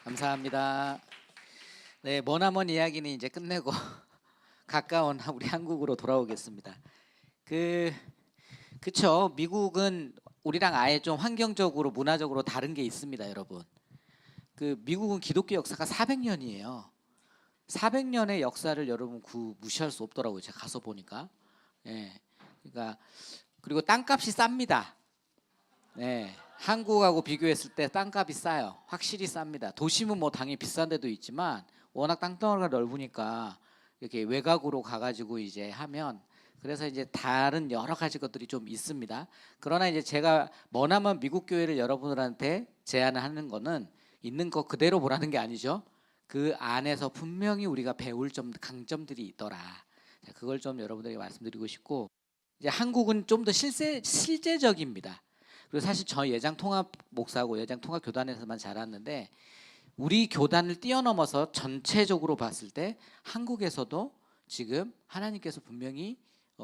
감사합니다. 네, 머나먼 이야기는 이제 끝내고 가까운 우리 한국으로 돌아오겠습니다. 그쵸. 미국은 우리랑 아예 좀 환경적으로 문화적으로 다른 게 있습니다, 여러분. 미국은 기독교 역사가 400년이에요. 400년의 역사를 여러분 무시할 수 없더라고요. 제가 가서 보니까. 예. 그러니까 그리고 땅값이 쌉니다. 네. 한국하고 비교했을 때 땅값이 싸요. 확실히 쌉니다. 도심은 뭐 당연히 비싼 데도 있지만 워낙 땅덩어리가 넓으니까 이렇게 외곽으로 가가지고 이제 하면 그래서 이제 다른 여러 가지 것들이 좀 있습니다. 그러나 이제 제가 머나먼 미국 교회를 여러분들한테 제안을 하는 거는 있는 거 그대로 보라는 게 아니죠. 그 안에서 분명히 우리가 배울 점 강점들이 있더라. 그걸 좀 여러분들에게 말씀드리고 싶고 이제 한국은 좀 더 실제적입니다. 그리고 사실 저 예장 통합 목사고 예장 통합 교단에서만 자랐는데 우리 교단을 뛰어넘어서 전체적으로 봤을 때 한국에서도 지금 하나님께서 분명히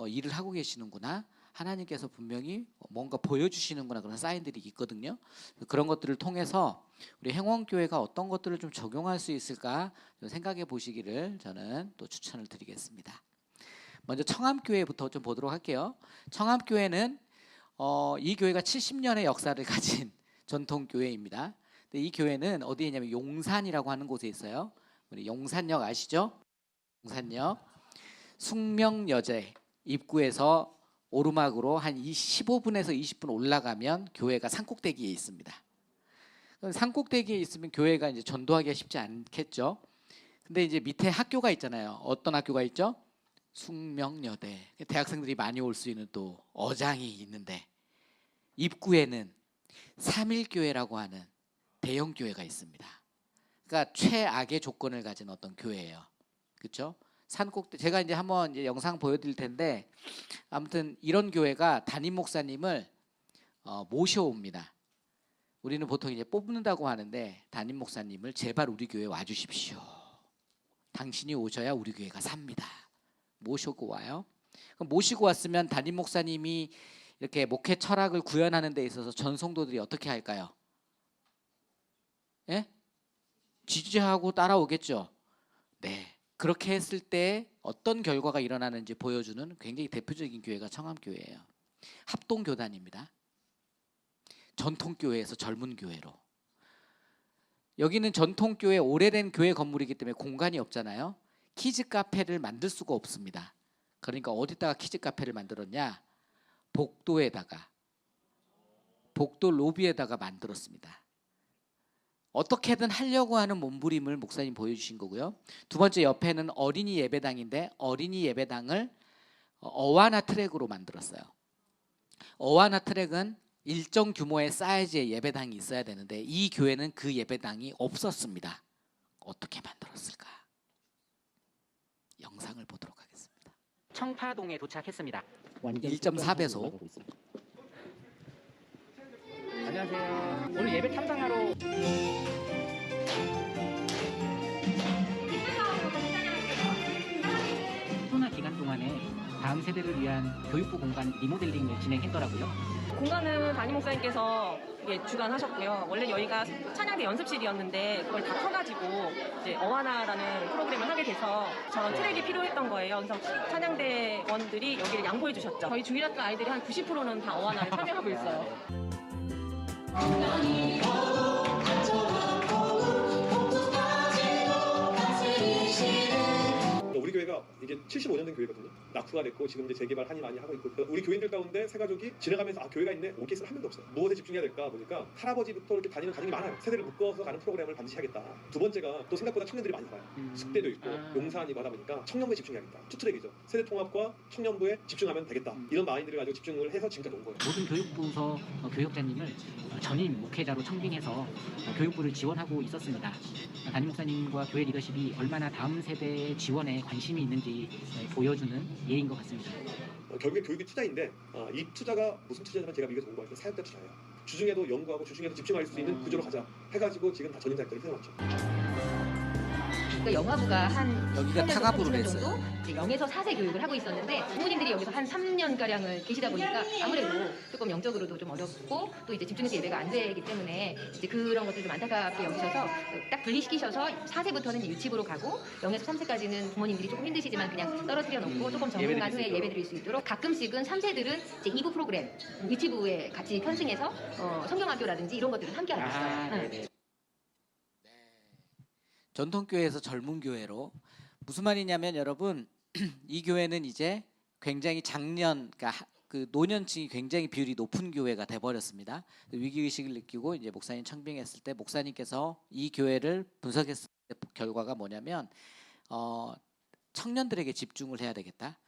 일을 하고 계시는구나. 하나님께서 분명히 뭔가 보여주시는구나 그런 사인들이 있거든요. 그런 것들을 통해서 우리 행원교회가 어떤 것들을 좀 적용할 수 있을까 좀 생각해 보시기를 저는 또 추천을 드리겠습니다. 먼저 청암교회부터 좀 보도록 할게요. 청암교회는 이 교회가 70년의 역사를 가진 전통교회입니다. 근데 이 교회는 어디에 있냐면 용산이라고 하는 곳에 있어요. 우리 용산역 아시죠? 용산역 숙명여제 입구에서 오르막으로 한 15분에서 20분 올라가면 교회가 산꼭대기에 있습니다. 산꼭대기에 있으면 교회가 이제 전도하기가 쉽지 않겠죠. 근데 이제 밑에 학교가 있잖아요. 어떤 학교가 있죠? 숙명여대. 대학생들이 많이 올 수 있는 또 어장이 있는데 입구에는 삼일교회라고 하는 대형 교회가 있습니다. 그러니까 최악의 조건을 가진 어떤 교회예요. 그렇죠? 산꼭대 제가 이제 한번 이제 영상 보여드릴 텐데 아무튼 이런 교회가 담임 목사님을 모셔옵니다. 우리는 보통 이제 뽑는다고 하는데 담임 목사님을 제발 우리 교회 와주십시오. 당신이 오셔야 우리 교회가 삽니다. 모시고 와요. 그럼 모시고 왔으면 담임 목사님이 이렇게 목회 철학을 구현하는 데 있어서 전 성도들이 어떻게 할까요? 예? 지지하고 따라오겠죠. 네. 그렇게 했을 때 어떤 결과가 일어나는지 보여주는 굉장히 대표적인 교회가 청암교회예요. 합동교단입니다. 전통교회에서 젊은 교회로. 여기는 전통교회 오래된 교회 건물이기 때문에 공간이 없잖아요. 키즈 카페를 만들 수가 없습니다. 그러니까 어디다가 키즈 카페를 만들었냐? 복도 로비에다가 만들었습니다. 어떻게든 하려고 하는 몸부림을 목사님 보여주신 거고요. 두 번째 옆에는 어린이 예배당인데 어린이 예배당을 어와나 트랙으로 만들었어요. 어와나 트랙은 일정 규모의 사이즈의 예배당이 있어야 되는데 이 교회는 그 예배당이 없었습니다. 어떻게 만들었을까? 영상을 보도록 하겠습니다. 청파동에 도착했습니다. 1.4배속. 안녕하세요. 오늘 예배 탐방하러 코로나 기간 동안에 다음 세대를 위한 교육부 공간 리모델링을 진행했더라고요. 공간은 담임 목사님께서 주관하셨고요. 원래 여기가 찬양대 연습실이었는데 그걸 다 커가지고 이제 어와나라는 프로그램을 하게 돼서 저런 트랙이 필요했던 거예요. 그래서 찬양대원들이 여기를 양보해 주셨죠. 저희 주일학교 아이들이 한 90%는 다 어와나에 참여하고 있어요. 우리 교회가 이게 75년 된 교회거든요. 낙후가 됐고 지금 이제 재개발 한이 많이 하고 있고 우리 교인들 가운데 세 가족이 지나가면서 교회가 있네 오케이스는 한 명도 없어요. 무엇에 집중해야 될까 보니까 할아버지부터 이렇게 다니는 가정이 많아요. 세대를 묶어서 가는 프로그램을 반드시 해야겠다. 두 번째가 또 생각보다 청년들이 많이 가요. 숙대도 있고 용산이고 하다 보니까 청년부에 집중해야겠다. 투트랙이죠. 세대 통합과 청년부에 집중하면 되겠다. 이런 마인드를 가지고 집중을 해서 지금까지 온 거예요. 모든 교육부서 교육자님을 전임 목회자로 청빙해서 교육부를 지원하고 있었습니다. 담임 목사님과 교회 리더십이 얼마나 다음 세대의 지원에 관심이 있는지 보여주는 예인 것 같습니다. 결국에 교육이 투자인데 이 투자가 무슨 투자냐면 제가 미국에서 온 거예요. 사역자 투자예요. 주중에도 연구하고 주중에도 집중할 수 있는 구조로 가자 해가지고 지금 다 전임자들을 세워놨죠. 그러니까 영화부가 한 여기가 8년 타갑으로 정도 했어요. 이제 0에서 4세 교육을 하고 있었는데 부모님들이 여기서 한 3년 가량을 계시다 보니까 아무래도 조금 영적으로도 좀 어렵고 또 이제 집중해서 예배가 안 되기 때문에 이제 그런 것들 좀 안타깝게 여기셔서 딱 분리시키셔서 4세부터는 유치부로 가고 0에서 3세까지는 부모님들이 조금 힘드시지만 그냥 떨어뜨려 놓고 조금 적응한 후에 예배 드릴 수 있도록 가끔씩은 3세들은 이제 2부 프로그램 유치부에 같이 편승해서 성경학교라든지 이런 것들을 함께 하고 있어요. 아, 응. 네네. 전통교회에서 젊은 교회로 무슨 말이냐면 여러분 이 교회는 이제 굉장히 작년 그러니까 그 노년층이 굉장히 비율이 높은 교회가 돼 버렸습니다. 위기의식을 느끼고 이제 목사님 청빙했을 때 목사님께서 이 교회를 분석했을 때 결과가 뭐냐면 청년들에게 집중을 해야 되겠다.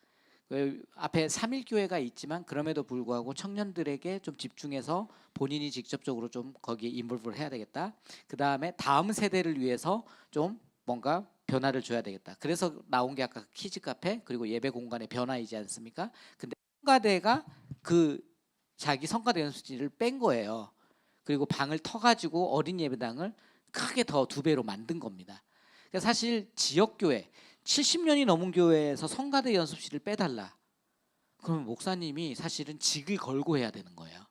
앞에 3.1교회가 있지만 그럼에도 불구하고 청년들에게 좀 집중해서 본인이 직접적으로 좀 거기에 인볼브를 해야 되겠다. 그 다음에 다음 세대를 위해서 좀 뭔가 변화를 줘야 되겠다. 그래서 나온 게 아까 키즈 카페 그리고 예배 공간의 변화이지 않습니까? 근데 성가대가 그 자기 성가대 연습실을 뺀 거예요. 그리고 방을 터가지고 어린 예배당을 크게 더 2배로 만든 겁니다. 그러니까 사실 지역교회 70년이 넘은 교회에서 성가대 연습실을 빼달라. 그러면 목사님이 사실은 직을 걸고 해야 되는 거예요.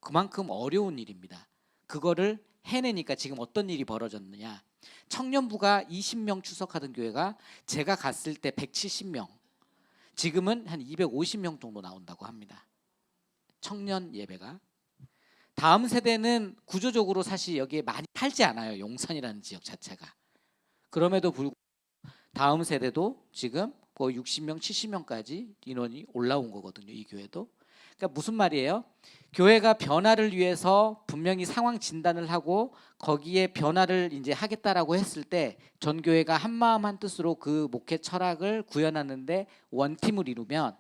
그만큼 어려운 일입니다. 그거를 해내니까 지금 어떤 일이 벌어졌느냐. 청년부가 20명 출석하던 교회가 제가 갔을 때 170명. 지금은 한 250명 정도 나온다고 합니다. 청년 예배가. 다음 세대는 구조적으로 사실 여기에 많이 살지 않아요. 용산이라는 지역 자체가. 그럼에도 불구하고 다음 세대도 지금 거의 60명, 70명까지 인원이 올라온 거거든요. 이 교회도. 그러니까 무슨 말이에요? 교회가 변화를 위해서 분명히 상황 진단을 하고 거기에 변화를 이제 하겠다라고 했을 때 전 교회가 한 마음 한 뜻으로 그 목회 철학을 구현하는데 원팀을 이루면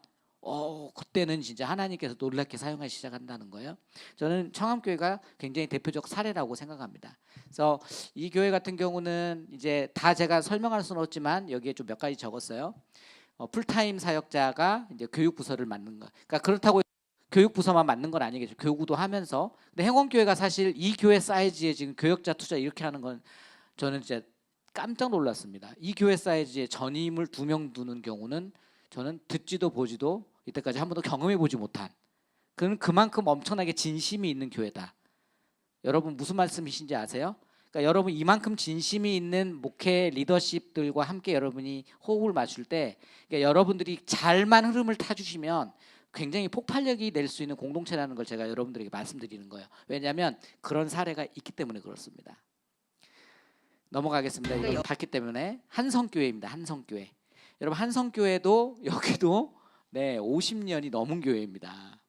그때는 진짜 하나님께서 놀랍게 사용하기 시작한다는 거예요. 저는 청암교회가 굉장히 대표적 사례라고 생각합니다. 그래서 이 교회 같은 경우는 이제 다 제가 설명할 수는 없지만 여기에 좀 몇 가지 적었어요. 풀타임 사역자가 이제 교육부서를 맡는 거. 그러니까 그렇다고 교육부서만 맡는 건 아니겠죠. 교구도 하면서. 근데 행원교회가 사실 이 교회 사이즈에 지금 교역자 투자 이렇게 하는 건 저는 진짜 깜짝 놀랐습니다. 이 교회 사이즈에 전임을 2명 두는 경우는 저는 듣지도 보지도 이때까지 한 번도 경험해 보지 못한 그만큼 엄청나게 진심이 있는 교회다. 여러분 무슨 말씀이신지 아세요? 그러니까 여러분 이만큼 진심이 있는 목회 리더십들과 함께 여러분이 호흡을 맞출 때 그러니까 여러분들이 잘만 흐름을 타주시면 굉장히 폭발력이 낼 수 있는 공동체라는 걸 제가 여러분들에게 말씀드리는 거예요. 왜냐하면 그런 사례가 있기 때문에 그렇습니다. 넘어가겠습니다. 이건 밝기 때문에 한성교회입니다. 한성교회. 여러분 한성교회도 여기도 50년이 넘은 교회입니다.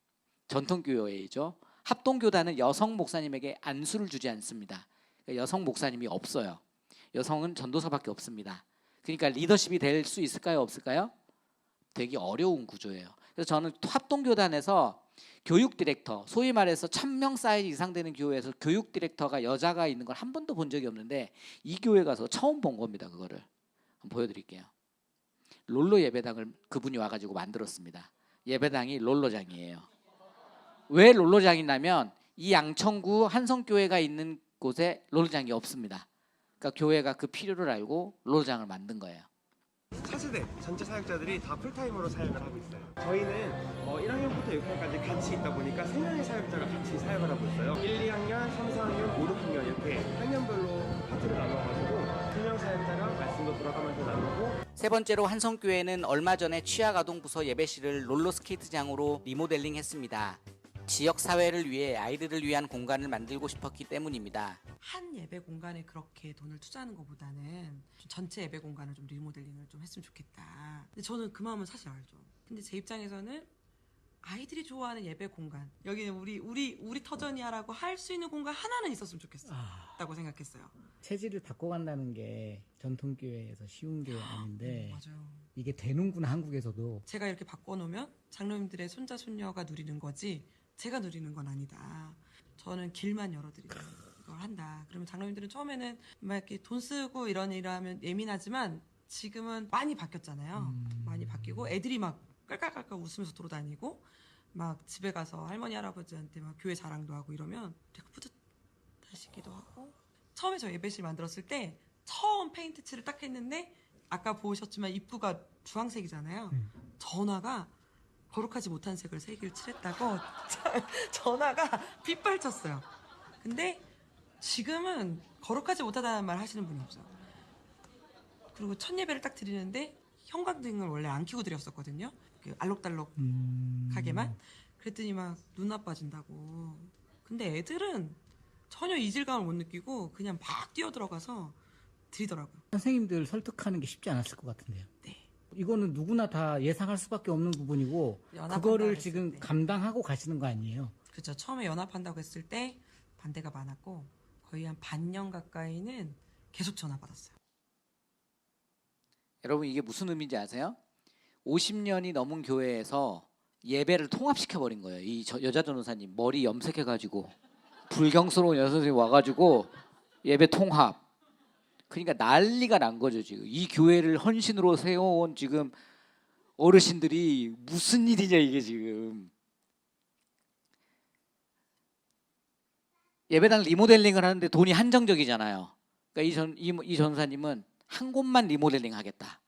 전통교회이죠. 합동교단은 여성 목사님에게 안수를 주지 않습니다. 그러니까 여성 목사님이 없어요. 여성은 전도사밖에 없습니다. 그러니까 리더십이 될 수 있을까요? 없을까요? 되게 어려운 구조예요. 그래서 저는 합동교단에서 교육 디렉터, 소위 말해서 1000명 사이즈 이상 되는 교회에서 교육 디렉터가 여자가 있는 걸 한 번도 본 적이 없는데 이 교회 가서 처음 본 겁니다. 그거를 한번 보여드릴게요. 롤로 예배당을 그분이 와가지고 만들었습니다. 예배당이 롤로장이에요. 왜 롤로장이냐면 이 양천구 한성교회가 있는 곳에 롤로장이 없습니다. 그러니까 교회가 그 필요를 알고 롤로장을 만든 거예요. 차세대 전체 사역자들이 다 풀타임으로 사역을 하고 있어요. 저희는 1학년부터 6학년까지 같이 있다 보니까 3명의 사역자가 같이 사역을 하고 있어요. 1, 2학년, 3, 4학년, 5, 6학년 이렇게 학년별로 파트를 나눠가지고 2명 사역자랑 말씀도 돌아가면서 나누고. 세 번째로 한성교회는 얼마 전에 취약아동부서 예배실을 롤러스케이트장으로 리모델링했습니다. 지역 사회를 위해 아이들을 위한 공간을 만들고 싶었기 때문입니다. 한 예배 공간에 그렇게 돈을 투자하는 것보다는 좀 전체 예배 공간을 좀 리모델링을 좀 했으면 좋겠다. 근데 저는 그 마음은 사실 알죠. 근데 제 입장에서는 아이들이 좋아하는 예배 공간, 여기는 우리 터전이야라고 할 수 있는 공간 하나는 있었으면 좋겠다고 생각했어요. 체질을 바꿔간다는 게 전통교회에서 쉬운 게 아닌데 맞아요. 이게 되는구나 한국에서도. 제가 이렇게 바꿔놓으면 장로님들의 손자 손녀가 누리는 거지 제가 누리는 건 아니다. 저는 길만 열어드리는 걸 한다. 그러면 장로님들은 처음에는 막 이렇게 돈 쓰고 이런 일을 하면 예민하지만 지금은 많이 바뀌었잖아요. 많이 바뀌고 애들이 막 깔깔깔깔 웃으면서 돌아다니고 막 집에 가서 할머니 할아버지한테 막 교회 자랑도 하고 이러면 되게 뿌듯하시기도 하고. 처음에 저 예배실 만들었을 때 처음 페인트 칠을 딱 했는데 아까 보셨지만 입구가 주황색이잖아요. 전화가 거룩하지 못한 색을 3개를 칠했다고 전화가 빗발쳤어요. 근데 지금은 거룩하지 못하다는 말 하시는 분이 없어요. 그리고 첫 예배를 딱 드리는데 형광등을 원래 안 켜고 드렸었거든요. 그 알록달록하게만. 그랬더니 막 눈 나빠진다고. 근데 애들은 전혀 이질감을 못 느끼고 그냥 막 뛰어들어가서 드리더라고요. 선생님들 설득하는 게 쉽지 않았을 것 같은데요. 네. 이거는 누구나 다 예상할 수밖에 없는 부분이고 연합한다고 그거를 했을 지금 때. 감당하고 가시는 거 아니에요? 그렇죠. 처음에 연합한다고 했을 때 반대가 많았고 거의 한 반년 가까이는 계속 전화 받았어요. 여러분 이게 무슨 의미인지 아세요? 50년이 넘은 교회에서 예배를 통합시켜 버린 거예요. 이 여자 전도사님 머리 염색해 가지고 불경스러운 여자 선생님 와가지고 예배 통합. 그러니까 난리가 난 거죠 지금. 이 교회를 헌신으로 세워온 지금 어르신들이 무슨 일이냐 이게 지금. 예배당 리모델링을 하는데 돈이 한정적이잖아요. 그러니까 이 전사님은 한 곳만 리모델링 하겠다.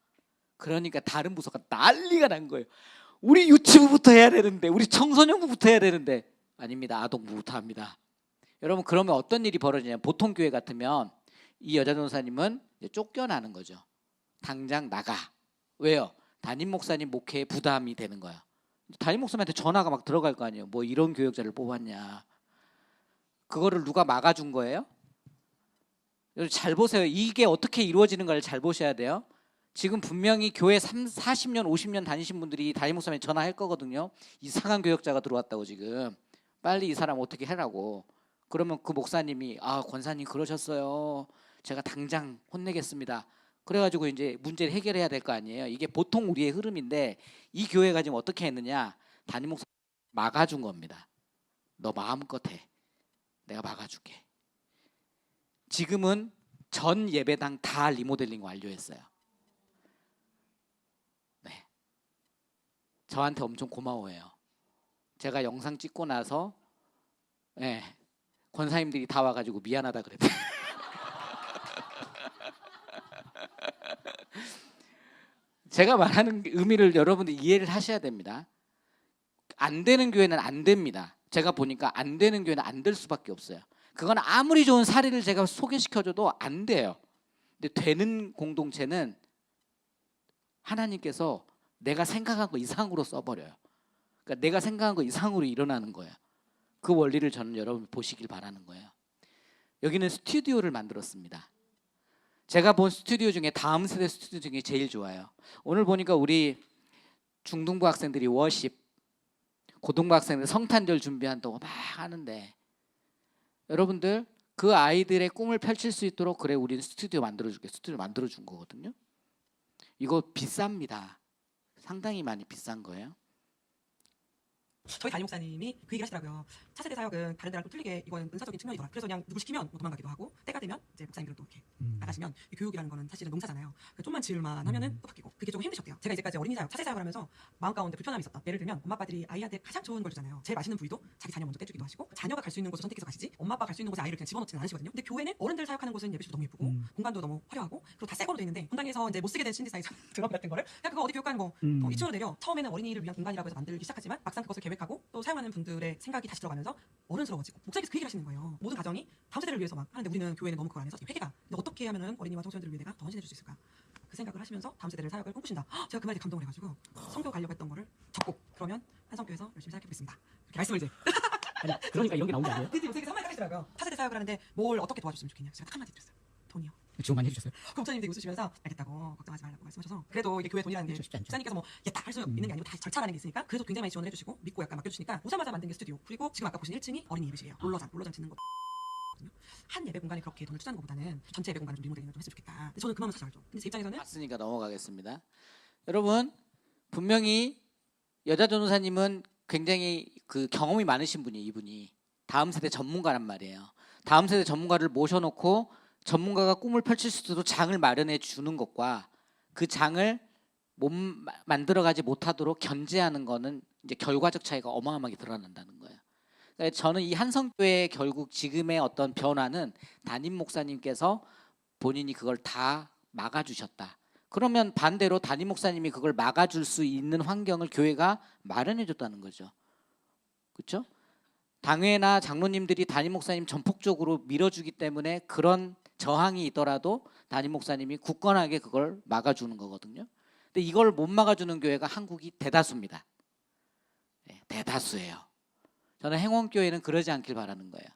그러니까 다른 부서가 난리가 난 거예요. 우리 유치부부터 해야 되는데, 우리 청소년부부터 해야 되는데, 아닙니다. 아동부부터 합니다. 여러분 그러면 어떤 일이 벌어지냐면 보통 교회 같으면 이 여자 전사님은 이제 쫓겨나는 거죠. 당장 나가. 왜요? 담임 목사님 목회에 부담이 되는 거야. 담임 목사님한테 전화가 막 들어갈 거 아니에요. 뭐 이런 교역자를 뽑았냐. 그거를 누가 막아준 거예요? 여러분 잘 보세요. 이게 어떻게 이루어지는가를 잘 보셔야 돼요. 지금 분명히 교회 40년, 50년 다니신 분들이 담임 목사님한테 전화할 거거든요. 이상한 교역자가 들어왔다고 지금. 빨리 이 사람 어떻게 해라고. 그러면 그 목사님이 권사님 그러셨어요. 제가 당장 혼내겠습니다. 그래가지고 이제 문제를 해결해야 될 거 아니에요. 이게 보통 우리의 흐름인데 이 교회가 지금 어떻게 했느냐. 담임 목사님 막아준 겁니다. 너 마음껏 해. 내가 막아줄게. 지금은 전 예배당 다 리모델링 완료했어요. 네, 저한테 엄청 고마워해요. 제가 영상 찍고 나서 권사님들이 다 와가지고 미안하다 그랬대요. 제가 말하는 의미를 여러분들 이해를 하셔야 됩니다. 안 되는 교회는 안 됩니다. 제가 보니까 안 되는 교회는 안 될 수밖에 없어요. 그건 아무리 좋은 사례를 제가 소개시켜줘도 안 돼요. 근데 되는 공동체는 하나님께서 내가 생각한 거 이상으로 써버려요. 그러니까 내가 생각한 거 이상으로 일어나는 거예요. 그 원리를 저는 여러분 보시길 바라는 거예요. 여기는 스튜디오를 만들었습니다. 제가 본 스튜디오 중에 다음 세대 스튜디오 중에 제일 좋아요. 오늘 보니까 우리 중등부 학생들이 워십, 고등부 학생들 성탄절 준비한다고 막 하는데 여러분들 그 아이들의 꿈을 펼칠 수 있도록 그래 우리는 스튜디오 만들어줄게. 스튜디오 만들어준 거거든요. 이거 비쌉니다. 상당히 많이 비싼 거예요. 저희 담임 목사님이 그 얘기를 하시더라고요. 차세대 사역은 다른 데랑 좀 틀리게 이건 은사적인 측면이더라. 그래서 그냥 누굴 시키면 도망가기도 하고 때가 되면 이제 목사님들은 또 이렇게 나가시면 이 교육이라는 거는 사실은 농사잖아요. 좀만 지을만 하면은 또 바뀌고 그게 조금 힘드셨대요. 제가 이제까지 어린이 사역, 차세 사역을 하면서 마음 가운데 불편함이 있었다. 예를 들면 엄마 아빠들이 아이한테 가장 좋은 걸 주잖아요. 제일 맛있는 부위도 자기 자녀 먼저 떼주기도 하시고 자녀가 갈 수 있는 곳을 선택해서 가시지 엄마 아빠 갈 수 있는 곳에 아이를 그냥 집어넣지는 않으시거든요. 근데 교회는 어른들 사역하는 곳은 예배실도 너무 예쁘고 공간도 너무 화려하고 그리고 다 새 거로 돼 있는데 본당에서 이제 못 쓰게 된 신디사의 드럼 같은 거를 그냥 그거 어디 교육관 뭐 2층으로 내려 처음에는 어린이를 위한 공간이라고 해서 만들기 시작하지만 막상 그것을 계획하고 또 사용하는 분들의 생각이 다시 들어가면서 어른스러워지고 목사님께서 그 얘기를 하시는 거예요. 모든 가정이 다음 세대를 위해서 막 하는데 우리는 교회는 너무 그거 안 해서 회개가 근데 어떻게 하면은 어린이와 청소년들을 위해 내가 더 헌신해 줄 수 있을까 그 생각을 하시면서 다음 세대를 사역을 꿈꾸신다. 제가 그 말에 감동을 해가지고 성교 가려고 했던 거를 접고 그러면 한성교에서 열심히 사역해보겠습니다. 그렇게 말씀을 이제 아니, 그러니까 이런 게 나온 게 아니에요? 근데 목사님께서 한마디 하시더라고요. 차세대 사역을 하는데 뭘 어떻게 도와줬으면 좋겠냐. 제가 딱 한마디 드렸어요. 돈이요. 지원 많이 해주셨어요? 그 목사님 되게 웃으시면서 알겠다고 걱정하지 말라고 말씀하셔서 그래도 이게 교회 돈이라는 게 쉽지 않죠. 목사님께서 뭐 예딱 할 수 있는 게 아니고 다 절차라는 게 있으니까 그래도 굉장히 많이 지원을 해주시고 믿고 약간 맡겨주시니까 오자마자 만든 게 스튜디오 그리고 지금 아까 보신 1층이 어린이 예배실이에요. 롤러장 짓는 거 한 예배 공간에 그렇게 돈을 투자하는 것보다는 전체 예배 공간을 좀 리모델링을 좀 했으면 좋겠다. 근데 저는 그 마음은 사실 알죠. 근데 제 입장에서는 맞으니까 넘어가겠습니다. 여러분 분명히 여자 전도사님은 굉장히 그 경험이 많으신 분이 이분이 다음 세대 전문가란 말이에요. 다음 세대 전문가를 모셔놓고 전문가가 꿈을 펼칠 수 있도록 장을 마련해 주는 것과 그 장을 못 만들어가지 못하도록 견제하는 거는 이제 결과적 차이가 어마어마하게 드러난다는 거예요. 그러니까 저는 이 한성교회의 결국 지금의 어떤 변화는 담임 목사님께서 본인이 그걸 다 막아주셨다. 그러면 반대로 담임 목사님이 그걸 막아줄 수 있는 환경을 교회가 마련해줬다는 거죠. 그렇죠? 당회나 장로님들이 담임 목사님 전폭적으로 밀어주기 때문에 그런 저항이 있더라도 담임 목사님이 굳건하게 그걸 막아주는 거거든요. 근데 이걸 못 막아주는 교회가 한국이 대다수입니다. 네, 대다수예요. 저는 행원교회는 그러지 않길 바라는 거예요.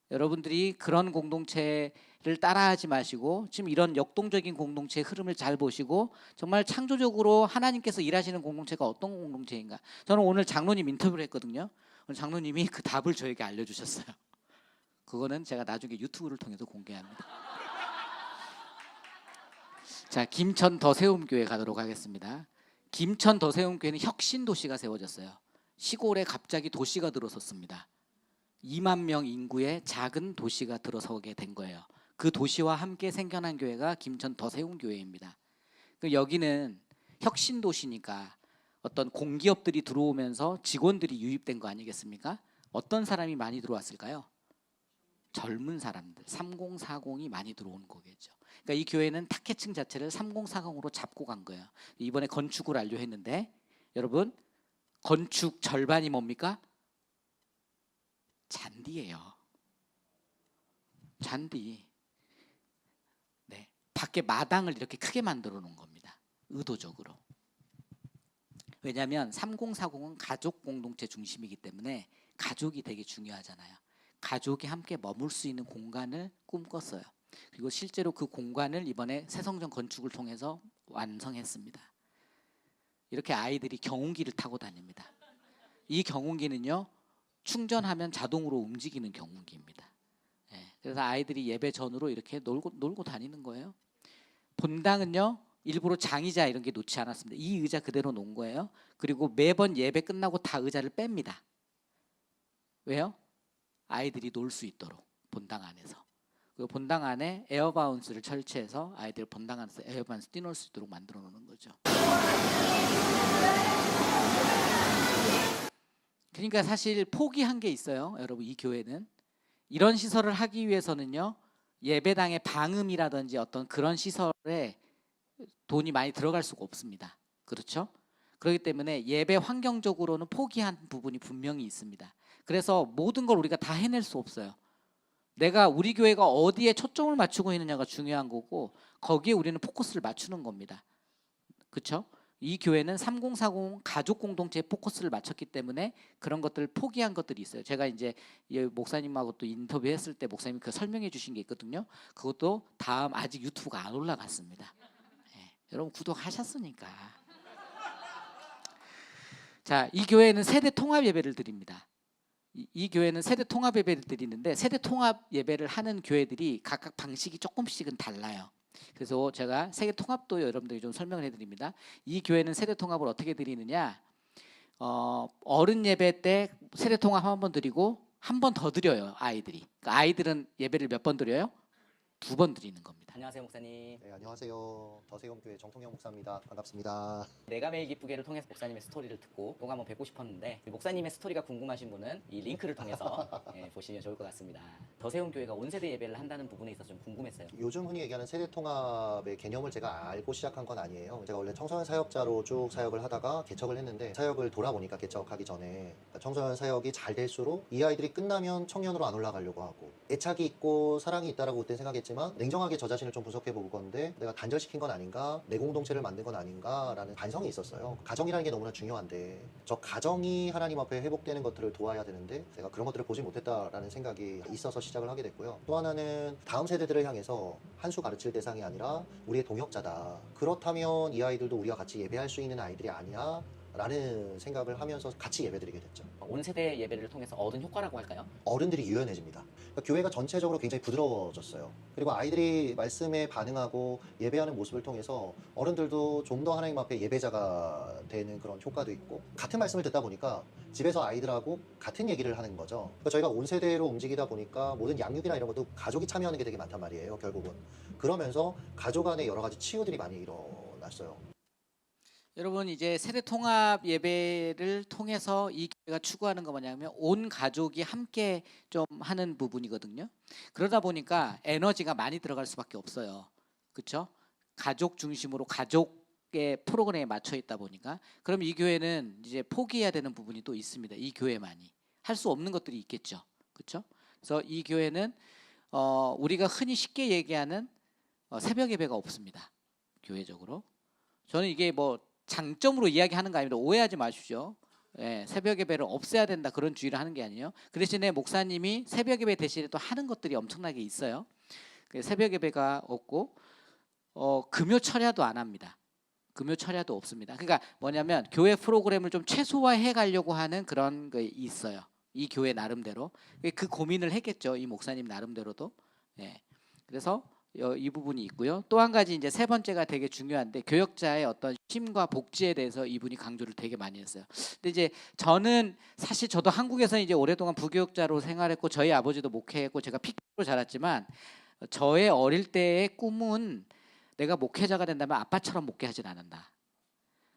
여러분들이 그런 공동체를 따라하지 마시고 지금 이런 역동적인 공동체의 흐름을 잘 보시고 정말 창조적으로 하나님께서 일하시는 공동체가 어떤 공동체인가. 저는 오늘 장로님 인터뷰를 했거든요. 오늘 장로님이 그 답을 저에게 알려주셨어요. 그거는 제가 나중에 유튜브를 통해서 공개합니다. 자, 김천 더세움교회 가도록 하겠습니다. 김천 더세움교회는 혁신도시가 세워졌어요. 시골에 갑자기 도시가 들어섰습니다. 2만 명 인구의 작은 도시가 들어서게 된 거예요. 그 도시와 함께 생겨난 교회가 김천 더세움교회입니다. 여기는 혁신도시니까 어떤 공기업들이 들어오면서 직원들이 유입된 거 아니겠습니까? 어떤 사람이 많이 들어왔을까요? 젊은 사람들, 3040이 많이 들어온 거겠죠. 그러니까 이 교회는 타겟층 자체를 3040으로 잡고 간 거예요. 이번에 건축을 완료했는데 여러분 건축 절반이 뭡니까? 잔디예요. 잔디. 네, 밖에 마당을 이렇게 크게 만들어 놓은 겁니다. 의도적으로. 왜냐하면 3040은 가족 공동체 중심이기 때문에 가족이 되게 중요하잖아요. 가족이 함께 머물 수 있는 공간을 꿈꿨어요. 그리고 실제로 그 공간을 이번에 새성전 건축을 통해서 완성했습니다. 이렇게 아이들이 경운기를 타고 다닙니다. 이 경운기는요 충전하면 자동으로 움직이는 경운기입니다. 그래서 아이들이 예배 전후로 이렇게 놀고 다니는 거예요. 본당은요 일부러 장의자 이런 게 놓지 않았습니다. 이 의자 그대로 놓은 거예요. 그리고 매번 예배 끝나고 다 의자를 뺍니다. 왜요? 아이들이 놀 수 있도록 본당 안에서. 그리고 본당 안에 에어바운스를 설치해서 아이들 본당 안에서 에어바운스 뛰놀 수 있도록 만들어 놓는 거죠. 그러니까 사실 포기한 게 있어요. 여러분 이 교회는 이런 시설을 하기 위해서는요 예배당의 방음이라든지 어떤 그런 시설에 돈이 많이 들어갈 수가 없습니다. 그렇죠? 그렇기 때문에 예배 환경적으로는 포기한 부분이 분명히 있습니다. 그래서 모든 걸 우리가 다 해낼 수 없어요. 내가 우리 교회가 어디에 초점을 맞추고 있느냐가 중요한 거고 거기에 우리는 포커스를 맞추는 겁니다. 그렇죠? 이 교회는 3040 가족 공동체에 포커스를 맞췄기 때문에 그런 것들을 포기한 것들이 있어요. 제가 이제 목사님하고 또 인터뷰했을 때 목사님이 그 설명해 주신 게 있거든요. 그것도 다음 아직 유튜브가 안 올라갔습니다. 네, 여러분 구독하셨으니까. 자, 이 교회는 세대 통합 예배를 드립니다. 이 교회는 세대 통합 예배를 드리는데 세대 통합 예배를 하는 교회들이 각각 방식이 조금씩은 달라요. 그래서 제가 세대 통합도 여러분들이 좀 설명을 해드립니다. 이 교회는 세대 통합을 어떻게 드리느냐? 어른 예배 때 세대 통합 한 번 드리고 한 번 더 드려요 아이들이. 그러니까 아이들은 예배를 몇 번 드려요? 2번 드리는 겁니다. 안녕하세요 목사님. 네, 안녕하세요. 더세움교회 정통영 목사입니다. 반갑습니다. 내가 매일 기쁘게를 통해서 목사님의 스토리를 듣고 꼭 한번 뵙고 싶었는데 목사님의 스토리가 궁금하신 분은 이 링크를 통해서 보시면 좋을 것 같습니다. 더세움교회가 온세대 예배를 한다는 부분에 있어서 좀 궁금했어요. 요즘 흔히 얘기하는 세대통합의 개념을 제가 알고 시작한 건 아니에요. 제가 원래 청소년 사역자로 쭉 사역을 하다가 개척을 했는데 사역을 돌아보니까 개척하기 전에 청소년 사역이 잘 될수록 이 아이들이 끝나면 청년으로 안 올라가려고 하고 애착이 있고 사랑이 있다라고 그때 생각했지만 냉정하게 저 자신을 좀 분석해 볼 건데 내가 단절시킨 건 아닌가, 내 공동체를 만든 건 아닌가라는 반성이 있었어요. 가정이라는 게 너무나 중요한데 저 가정이 하나님 앞에 회복되는 것들을 도와야 되는데 내가 그런 것들을 보지 못했다라는 생각이 있어서 시작을 하게 됐고요. 또 하나는 다음 세대들을 향해서 한 수 가르칠 대상이 아니라 우리의 동역자다. 그렇다면 이 아이들도 우리가 같이 예배할 수 있는 아이들이 아니야? 라는 생각을 하면서 같이 예배드리게 됐죠. 온세대 예배를 통해서 얻은 효과라고 할까요? 어른들이 유연해집니다. 그러니까 교회가 전체적으로 굉장히 부드러워졌어요. 그리고 아이들이 말씀에 반응하고 예배하는 모습을 통해서 어른들도 좀 더 하나님 앞에 예배자가 되는 그런 효과도 있고 같은 말씀을 듣다 보니까 집에서 아이들하고 같은 얘기를 하는 거죠. 그러니까 저희가 온세대로 움직이다 보니까 모든 양육이나 이런 것도 가족이 참여하는 게 되게 많단 말이에요. 결국은. 그러면서 가족 안에 여러 가지 치유들이 많이 일어났어요. 여러분 이제 세대 통합 예배를 통해서 이 교회가 추구하는 거 뭐냐면 온 가족이 함께 좀 하는 부분이거든요. 그러다 보니까 에너지가 많이 들어갈 수밖에 없어요. 그렇죠? 가족 중심으로 가족의 프로그램에 맞춰 있다 보니까 그럼 이 교회는 이제 포기해야 되는 부분이 또 있습니다. 이 교회만이 할 수 없는 것들이 있겠죠. 그렇죠? 그래서 이 교회는 우리가 흔히 쉽게 얘기하는 새벽 예배가 없습니다. 교회적으로. 저는 이게 뭐 장점으로 이야기하는 거 아닙니다. 오해하지 마십시오. 예, 새벽 예배를 없애야 된다 그런 주의를 하는 게 아니에요. 그 대신에 목사님이 새벽 예배 대신에 또 하는 것들이 엄청나게 있어요. 새벽 예배가 없고 금요 철야도 안 합니다. 금요 철야도 없습니다. 그러니까 뭐냐면 교회 프로그램을 좀 최소화해 가려고 하는 그런 게 있어요. 이 교회 나름대로 그 고민을 했겠죠. 이 목사님 나름대로도. 예. 그래서 이 부분이 있고요. 또 한 가지 이제 세 번째가 되게 중요한데 교역자의 어떤 쉼과 복지에 대해서 이분이 강조를 되게 많이 했어요. 근데 이제 저는 사실 저도 한국에서 이제 오랫동안 부교역자로 생활했고 저희 아버지도 목회했고 제가 픽으로 자랐지만 저의 어릴 때의 꿈은 내가 목회자가 된다면 아빠처럼 목회하진 않는다.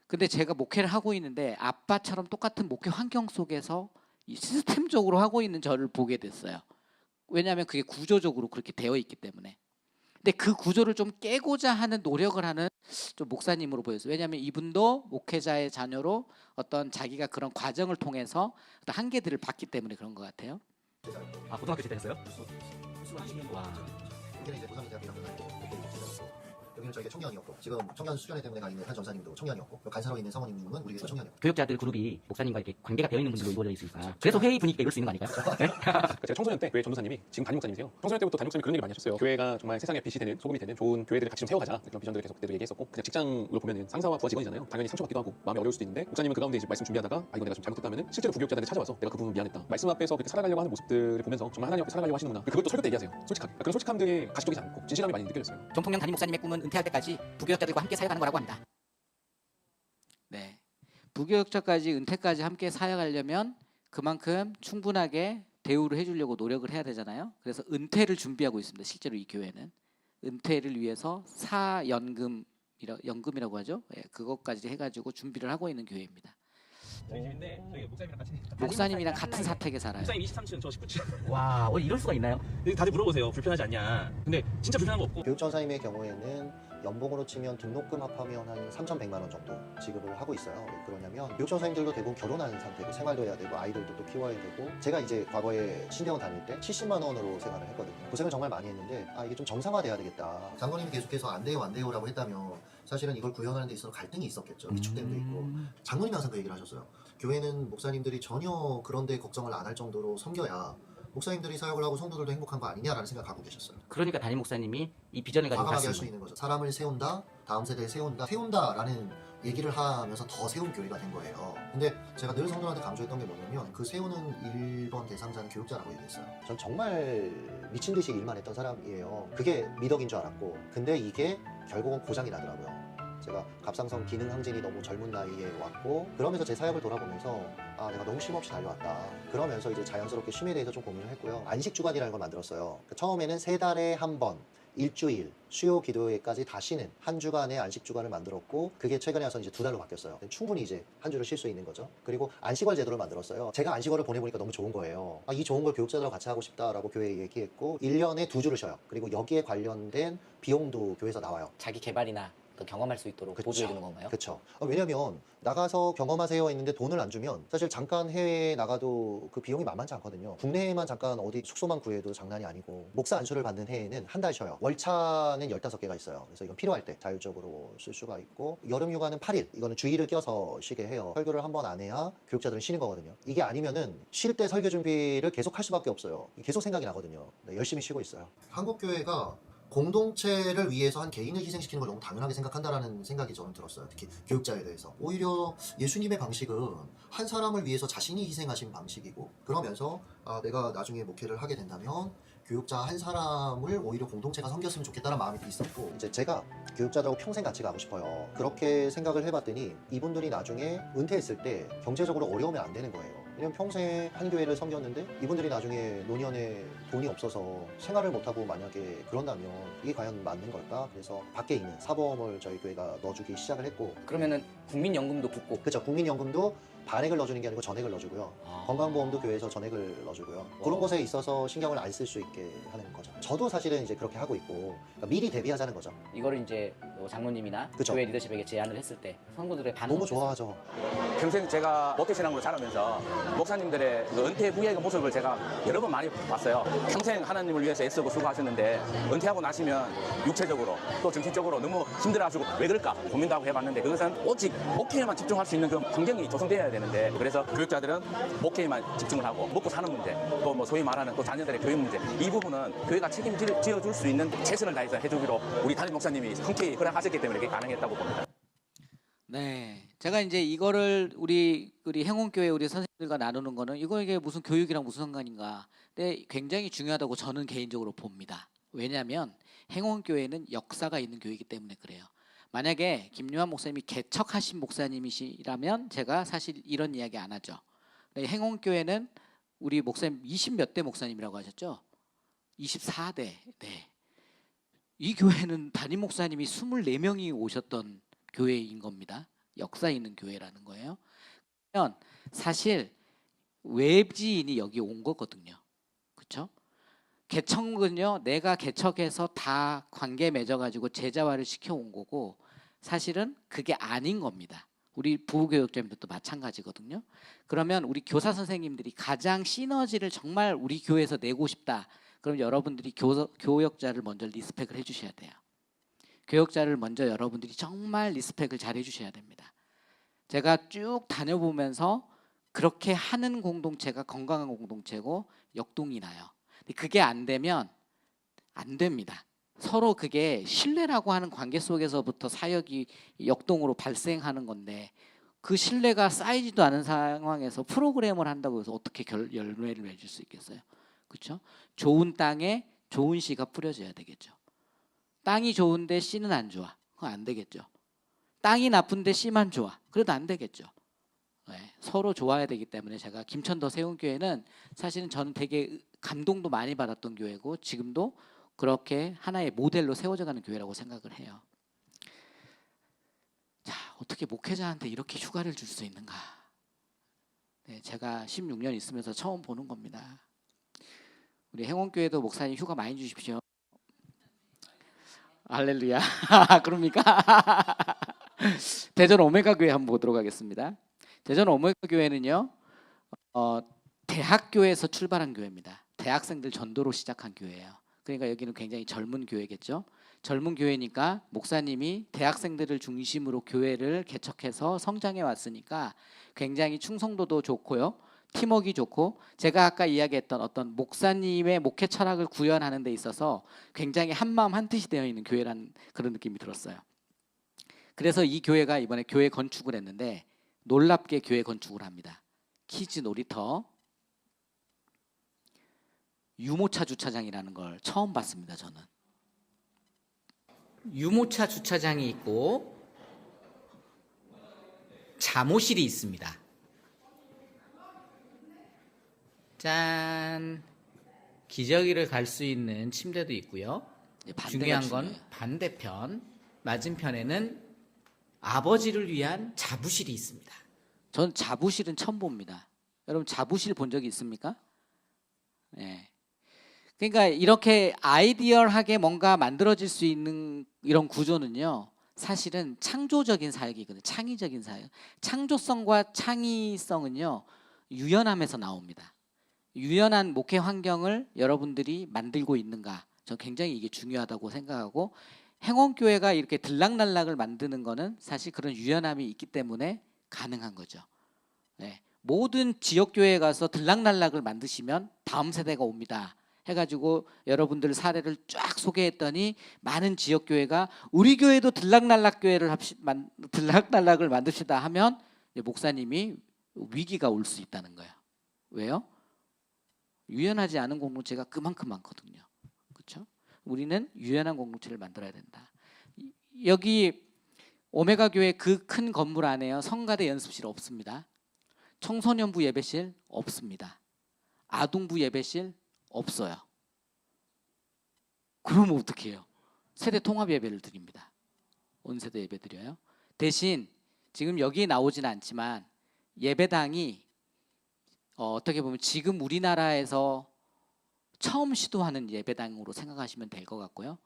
근데 제가 목회를 하고 있는데 아빠처럼 똑같은 목회 환경 속에서 이 시스템적으로 하고 있는 저를 보게 됐어요. 왜냐하면 그게 구조적으로 그렇게 되어 있기 때문에. 근데 그 구조를 좀 깨고자 하는 노력을 하는 좀 목사님으로 보였어요. 왜냐하면 이분도 목회자의 자녀로 어떤 자기가 그런 과정을 통해서 어떤 한계들을 봤기 때문에 그런 것 같아요. 아, 고등학교 때 되셨어요? 와. 여기는 이제 고3 대학교 1학년 다니고 여기는 저희가 청년이었고 지금 청년 수련회 때문에 가 있는 한 전사님도 청년이었고 간사로 있는 사모님은 우리 교회 청년이었고 교역자들 그룹이 목사님과 이렇게 관계가 되어 있는 분들로 이루어져 있으니까 그래서 회의 분위기가 이럴 수 있는 거 아닐까요? 네? 제가 청소년 때 교회 전도사님이 지금 담임 목사님이세요. 청소년 때부터 담임 목사님이 그런 얘기 많이 하셨어요. 교회가 정말 세상의 빛이 되는 소금이 되는 좋은 교회들을 같이 좀 세워가자 그런 비전들을 계속 그때도 얘기했었고 그냥 직장으로 보면은 상사와 부하 직원이잖아요. 당연히 상처받기도 하고 마음이 어려울 수도 있는데 목사님은 그 가운데 이제 말씀 준비하다가 이거 내가 좀 잘못했다면은 실제로 부교육자들이 찾아와서 내가 그 부분 미안했다. 말씀 앞에서 그렇게 살아가려고 하는 모습들을 보면서 정말 하나님 앞에 살아가려고 하시는구나. 그것도 설교 때 얘기하세요. 솔직하게. 그런 솔직함들이 가식적이지 않고 진실함이 많이 느껴졌어요. 정통령 담임 목사님의 꿈은 은퇴할 때까지 부교역자들과 함께 사역하는 거라고 합니다. 네, 부교역자까지 은퇴까지 함께 사역하려면 그만큼 충분하게 대우를 해주려고 노력을 해야 되잖아요. 그래서 은퇴를 준비하고 있습니다. 실제로 이 교회는 은퇴를 위해서 연금이라고 하죠. 예, 그것까지 해가지고 준비를 하고 있는 교회입니다. 저희 집인데 저희 목사님이랑 같이 목사님이랑 같은 사택에 살아요. 목사님 23층 저 19층. 와, 이럴 수가 있나요? 다들 물어보세요. 불편하지 않냐. 근데 진짜 불편한 거 없고. 교육전사님의 경우에는 연봉으로 치면 등록금 합하면 한 3,100만 원 정도 지급을 하고 있어요. 왜 그러냐면 교육전사님들도 대부분 결혼하는 상태고 생활도 해야 되고 아이들도 또 키워야 되고 제가 이제 과거에 신대원 다닐 때 70만 원으로 생활을 했거든요. 고생을 정말 많이 했는데 이게 좀 정상화돼야 되겠다. 장로님이 계속해서 안 돼요 라고 했다면 사실은 이걸 구현하는 데 있어서 갈등이 있었겠죠. 위축됨도 있고 장로님이 항상 그 얘기를 하셨어요. 교회는 목사님들이 전혀 그런 데 걱정을 안 할 정도로 섬겨야 목사님들이 사역을 하고 성도들도 행복한 거 아니냐라는 생각 갖고 계셨어요. 그러니까 담임 목사님이 이 비전을 가지고 과감하게 할 수 있는 거죠. 사람을 세운다, 다음 세대에 세운다라는 얘기를 하면서 더 세운 교회가 된 거예요. 근데 제가 늘 성도한테 강조했던 게 뭐냐면 그 세우는 1번 대상자는 교육자라고 얘기했어요. 전 정말 미친 듯이 일만 했던 사람이에요. 그게 미덕인 줄 알았고 근데 이게 결국은 고장이 나더라고요. 제가 갑상선 기능 항진이 너무 젊은 나이에 왔고 그러면서 제 사역을 돌아보면서 내가 너무 쉼 없이 달려왔다. 그러면서 이제 자연스럽게 쉼에 대해서 좀 고민을 했고요. 안식주간이라는 걸 만들었어요. 처음에는 3달에 한 번 일주일 수요 기도회까지 다 쉬는 한 주간의 안식주간을 만들었고 그게 최근에 와서 이제 2달로 바뀌었어요. 충분히 이제 한 주를 쉴 수 있는 거죠. 그리고 안식월 제도를 만들었어요. 제가 안식월을 보내보니까 너무 좋은 거예요. 이 좋은 걸 교육자들하고 같이 하고 싶다라고 교회에 얘기했고 1년에 2주를 쉬어요. 그리고 여기에 관련된 비용도 교회에서 나와요. 자기 개발이나 또 경험할 수 있도록 보조해 주는 건가요? 그렇죠. 왜냐면 나가서 경험하세요 했는데 돈을 안 주면 사실 잠깐 해외에 나가도 그 비용이 만만치 않거든요. 국내에만 잠깐 어디 숙소만 구해도 장난이 아니고 목사 안수를 받는 해에는 한 달 쉬어요. 월차는 15개가 있어요. 그래서 이건 필요할 때 자율적으로 쓸 수가 있고 여름 휴가는 8일. 이거는 주일을 껴서 쉬게 해요. 설교를 한 번 안 해야 교육자들은 쉬는 거거든요. 이게 아니면은 쉴 때 설교 준비를 계속 할 수밖에 없어요. 계속 생각이 나거든요. 네, 열심히 쉬고 있어요. 한국 교회가 공동체를 위해서 한 개인을 희생시키는 걸 너무 당연하게 생각한다라는 생각이 저는 들었어요. 특히 교육자에 대해서. 오히려 예수님의 방식은 한 사람을 위해서 자신이 희생하신 방식이고 그러면서 내가 나중에 목회를 하게 된다면 교육자 한 사람을 오히려 공동체가 섬겼으면 좋겠다는 마음이 있었고 이제 제가 교육자들하고 평생 같이 가고 싶어요. 그렇게 생각을 해봤더니 이분들이 나중에 은퇴했을 때 경제적으로 어려우면 안 되는 거예요. 왜냐면 평생 한 교회를 섬겼는데 이분들이 나중에 노년에 돈이 없어서 생활을 못하고 만약에 그런다면 이게 과연 맞는 걸까? 그래서 밖에 있는 사보험을 저희 교회가 넣어주기 시작을 했고, 그러면은 국민연금도 붙고 그렇죠. 국민연금도 반액을 넣어주는 게 아니고 전액을 넣어주고요. 건강보험도 교회에서 전액을 넣어주고요. 그런 것에 있어서 신경을 안 쓸 수 있게 하는 거죠. 저도 사실은 이제 그렇게 하고 있고, 그러니까 미리 대비하자는 거죠. 이거를 이제 장로님이나 그쵸. 교회 리더십에게 제안을 했을 때 성도들의 반응 너무 좋아하죠. 평생 제가 목회신앙으로 자라면서 목사님들의 그 은퇴 후의 그 모습을 제가 여러 번 많이 봤어요. 평생 하나님을 위해서 애쓰고 수고하셨는데 은퇴하고 나시면 육체적으로 또 정신적으로 너무 힘들어하시고 왜 그럴까 고민도 하고 해봤는데, 그것은 오직 목회에만 집중할 수 있는 그런 환경이 조성되어야 되는데, 그래서 교육자들은 목회에만 집중을 하고 먹고 사는 문제, 또 뭐 소위 말하는 또 자녀들의 교육 문제, 이 부분은 교회가 책임지어줄 수 있는 최선을 다해서 해주기로 우리 담임 목사님이 흔쾌히 허락하셨기 때문에 이게 가능했다고 봅니다. 네, 제가 이제 이거를 우리 행원교회 우리 선생님들과 나누는 거는 이게 무슨 교육이랑 무슨 상관인가? 근데 굉장히 중요하다고 저는 개인적으로 봅니다. 왜냐하면 행원교회는 역사가 있는 교회이기 때문에 그래요. 만약에 김유한 목사님이 개척하신 목사님이시라면 제가 사실 이런 이야기 안 하죠. 근데 행원교회는 우리 목사님 20몇 대 목사님이라고 하셨죠? 24대. 네. 이 교회는 담임 목사님이 24명이 오셨던 교회인 겁니다. 역사 있는 교회라는 거예요. 그러면 사실 외지인이 여기 온 거거든요. 그렇죠? 개척은요, 내가 개척해서 다 관계 맺어가지고 제자화를 시켜온 거고, 사실은 그게 아닌 겁니다. 우리 부교육자님들도 마찬가지거든요. 그러면 우리 교사 선생님들이 가장 시너지를 정말 우리 교회에서 내고 싶다. 그럼 여러분들이 교역자를 먼저 리스펙을 해주셔야 돼요. 교역자를 먼저 여러분들이 정말 리스펙을 잘 해주셔야 됩니다. 제가 쭉 다녀보면서 그렇게 하는 공동체가 건강한 공동체고 역동이 나요. 근데 그게 안 되면 안 됩니다. 서로 그게 신뢰라고 하는 관계 속에서부터 사역이 역동으로 발생하는 건데, 그 신뢰가 쌓이지도 않은 상황에서 프로그램을 한다고 해서 어떻게 열매를 맺을 수 있겠어요? 그렇죠? 좋은 땅에 좋은 씨가 뿌려져야 되겠죠. 땅이 좋은데 씨는 안 좋아. 그건 안 되겠죠. 땅이 나쁜데 씨만 좋아. 그래도 안 되겠죠. 네, 서로 좋아야 되기 때문에 제가 김천도 세운교회는 사실은 저는 되게 감동도 많이 받았던 교회고, 지금도 그렇게 하나의 모델로 세워져 가는 교회라고 생각을 해요. 자, 어떻게 목회자한테 이렇게 휴가를 줄 수 있는가? 네, 제가 16년 있으면서 처음 보는 겁니다. 우리 행원교회도 목사님 휴가 많이 주십시오. 할렐루야. 그럽니까? 대전 오메가 교회 한번 보도록 하겠습니다. 대전 오메가 교회는요, 대학교에서 출발한 교회입니다. 대학생들 전도로 시작한 교회예요. 그러니까 여기는 굉장히 젊은 교회겠죠. 젊은 교회니까 목사님이 대학생들을 중심으로 교회를 개척해서 성장해 왔으니까 굉장히 충성도도 좋고요, 팀워크가 좋고, 제가 아까 이야기했던 어떤 목사님의 목회 철학을 구현하는 데 있어서 굉장히 한마음 한뜻이 되어 있는 교회라는 그런 느낌이 들었어요. 그래서 이 교회가 이번에 교회 건축을 했는데 놀랍게 교회 건축을 합니다. 키즈 놀이터, 유모차 주차장이라는 걸 처음 봤습니다. 저는 유모차 주차장이 있고 잠옷실이 있습니다. 짠, 기저귀를 갈 수 있는 침대도 있고요. 중요한 건 반대편 맞은편에는 아버지를 위한 자부실이 있습니다. 전 자부실은 처음 봅니다. 여러분 자부실 본 적이 있습니까? 네. 그러니까 이렇게 아이디얼하게 뭔가 만들어질 수 있는 이런 구조는요, 사실은 창조적인 사역이거든요. 창의적인 사역. 창조성과 창의성은요, 유연함에서 나옵니다. 유연한 목회 환경을 여러분들이 만들고 있는가, 저 굉장히 이게 중요하다고 생각하고, 행원교회가 이렇게 들락날락을 만드는 거는 사실 그런 유연함이 있기 때문에 가능한 거죠. 네. 모든 지역교회에 가서 들락날락을 만드시면 다음 세대가 옵니다 해가지고 여러분들 사례를 쫙 소개했더니 많은 지역교회가 우리 교회도 들락날락을 만듭시다 하면 목사님이 위기가 올 수 있다는 거예요. 왜요? 유연하지 않은 공동체가 그만큼 많거든요. 그렇죠? 우리는 유연한 공동체를 만들어야 된다. 여기 오메가 교회 그 큰 건물 안에요, 성가대 연습실 없습니다. 청소년부 예배실 없습니다. 아동부 예배실 없어요. 그러면 어떻게 해요? 세대 통합 예배를 드립니다. 온 세대 예배 드려요. 대신 지금 여기에 나오지는 않지만 예배당이 어떻게 보면 지금 우리나라에서 처음 시도하는 예배당으로 생각하시면 될 것 같고요.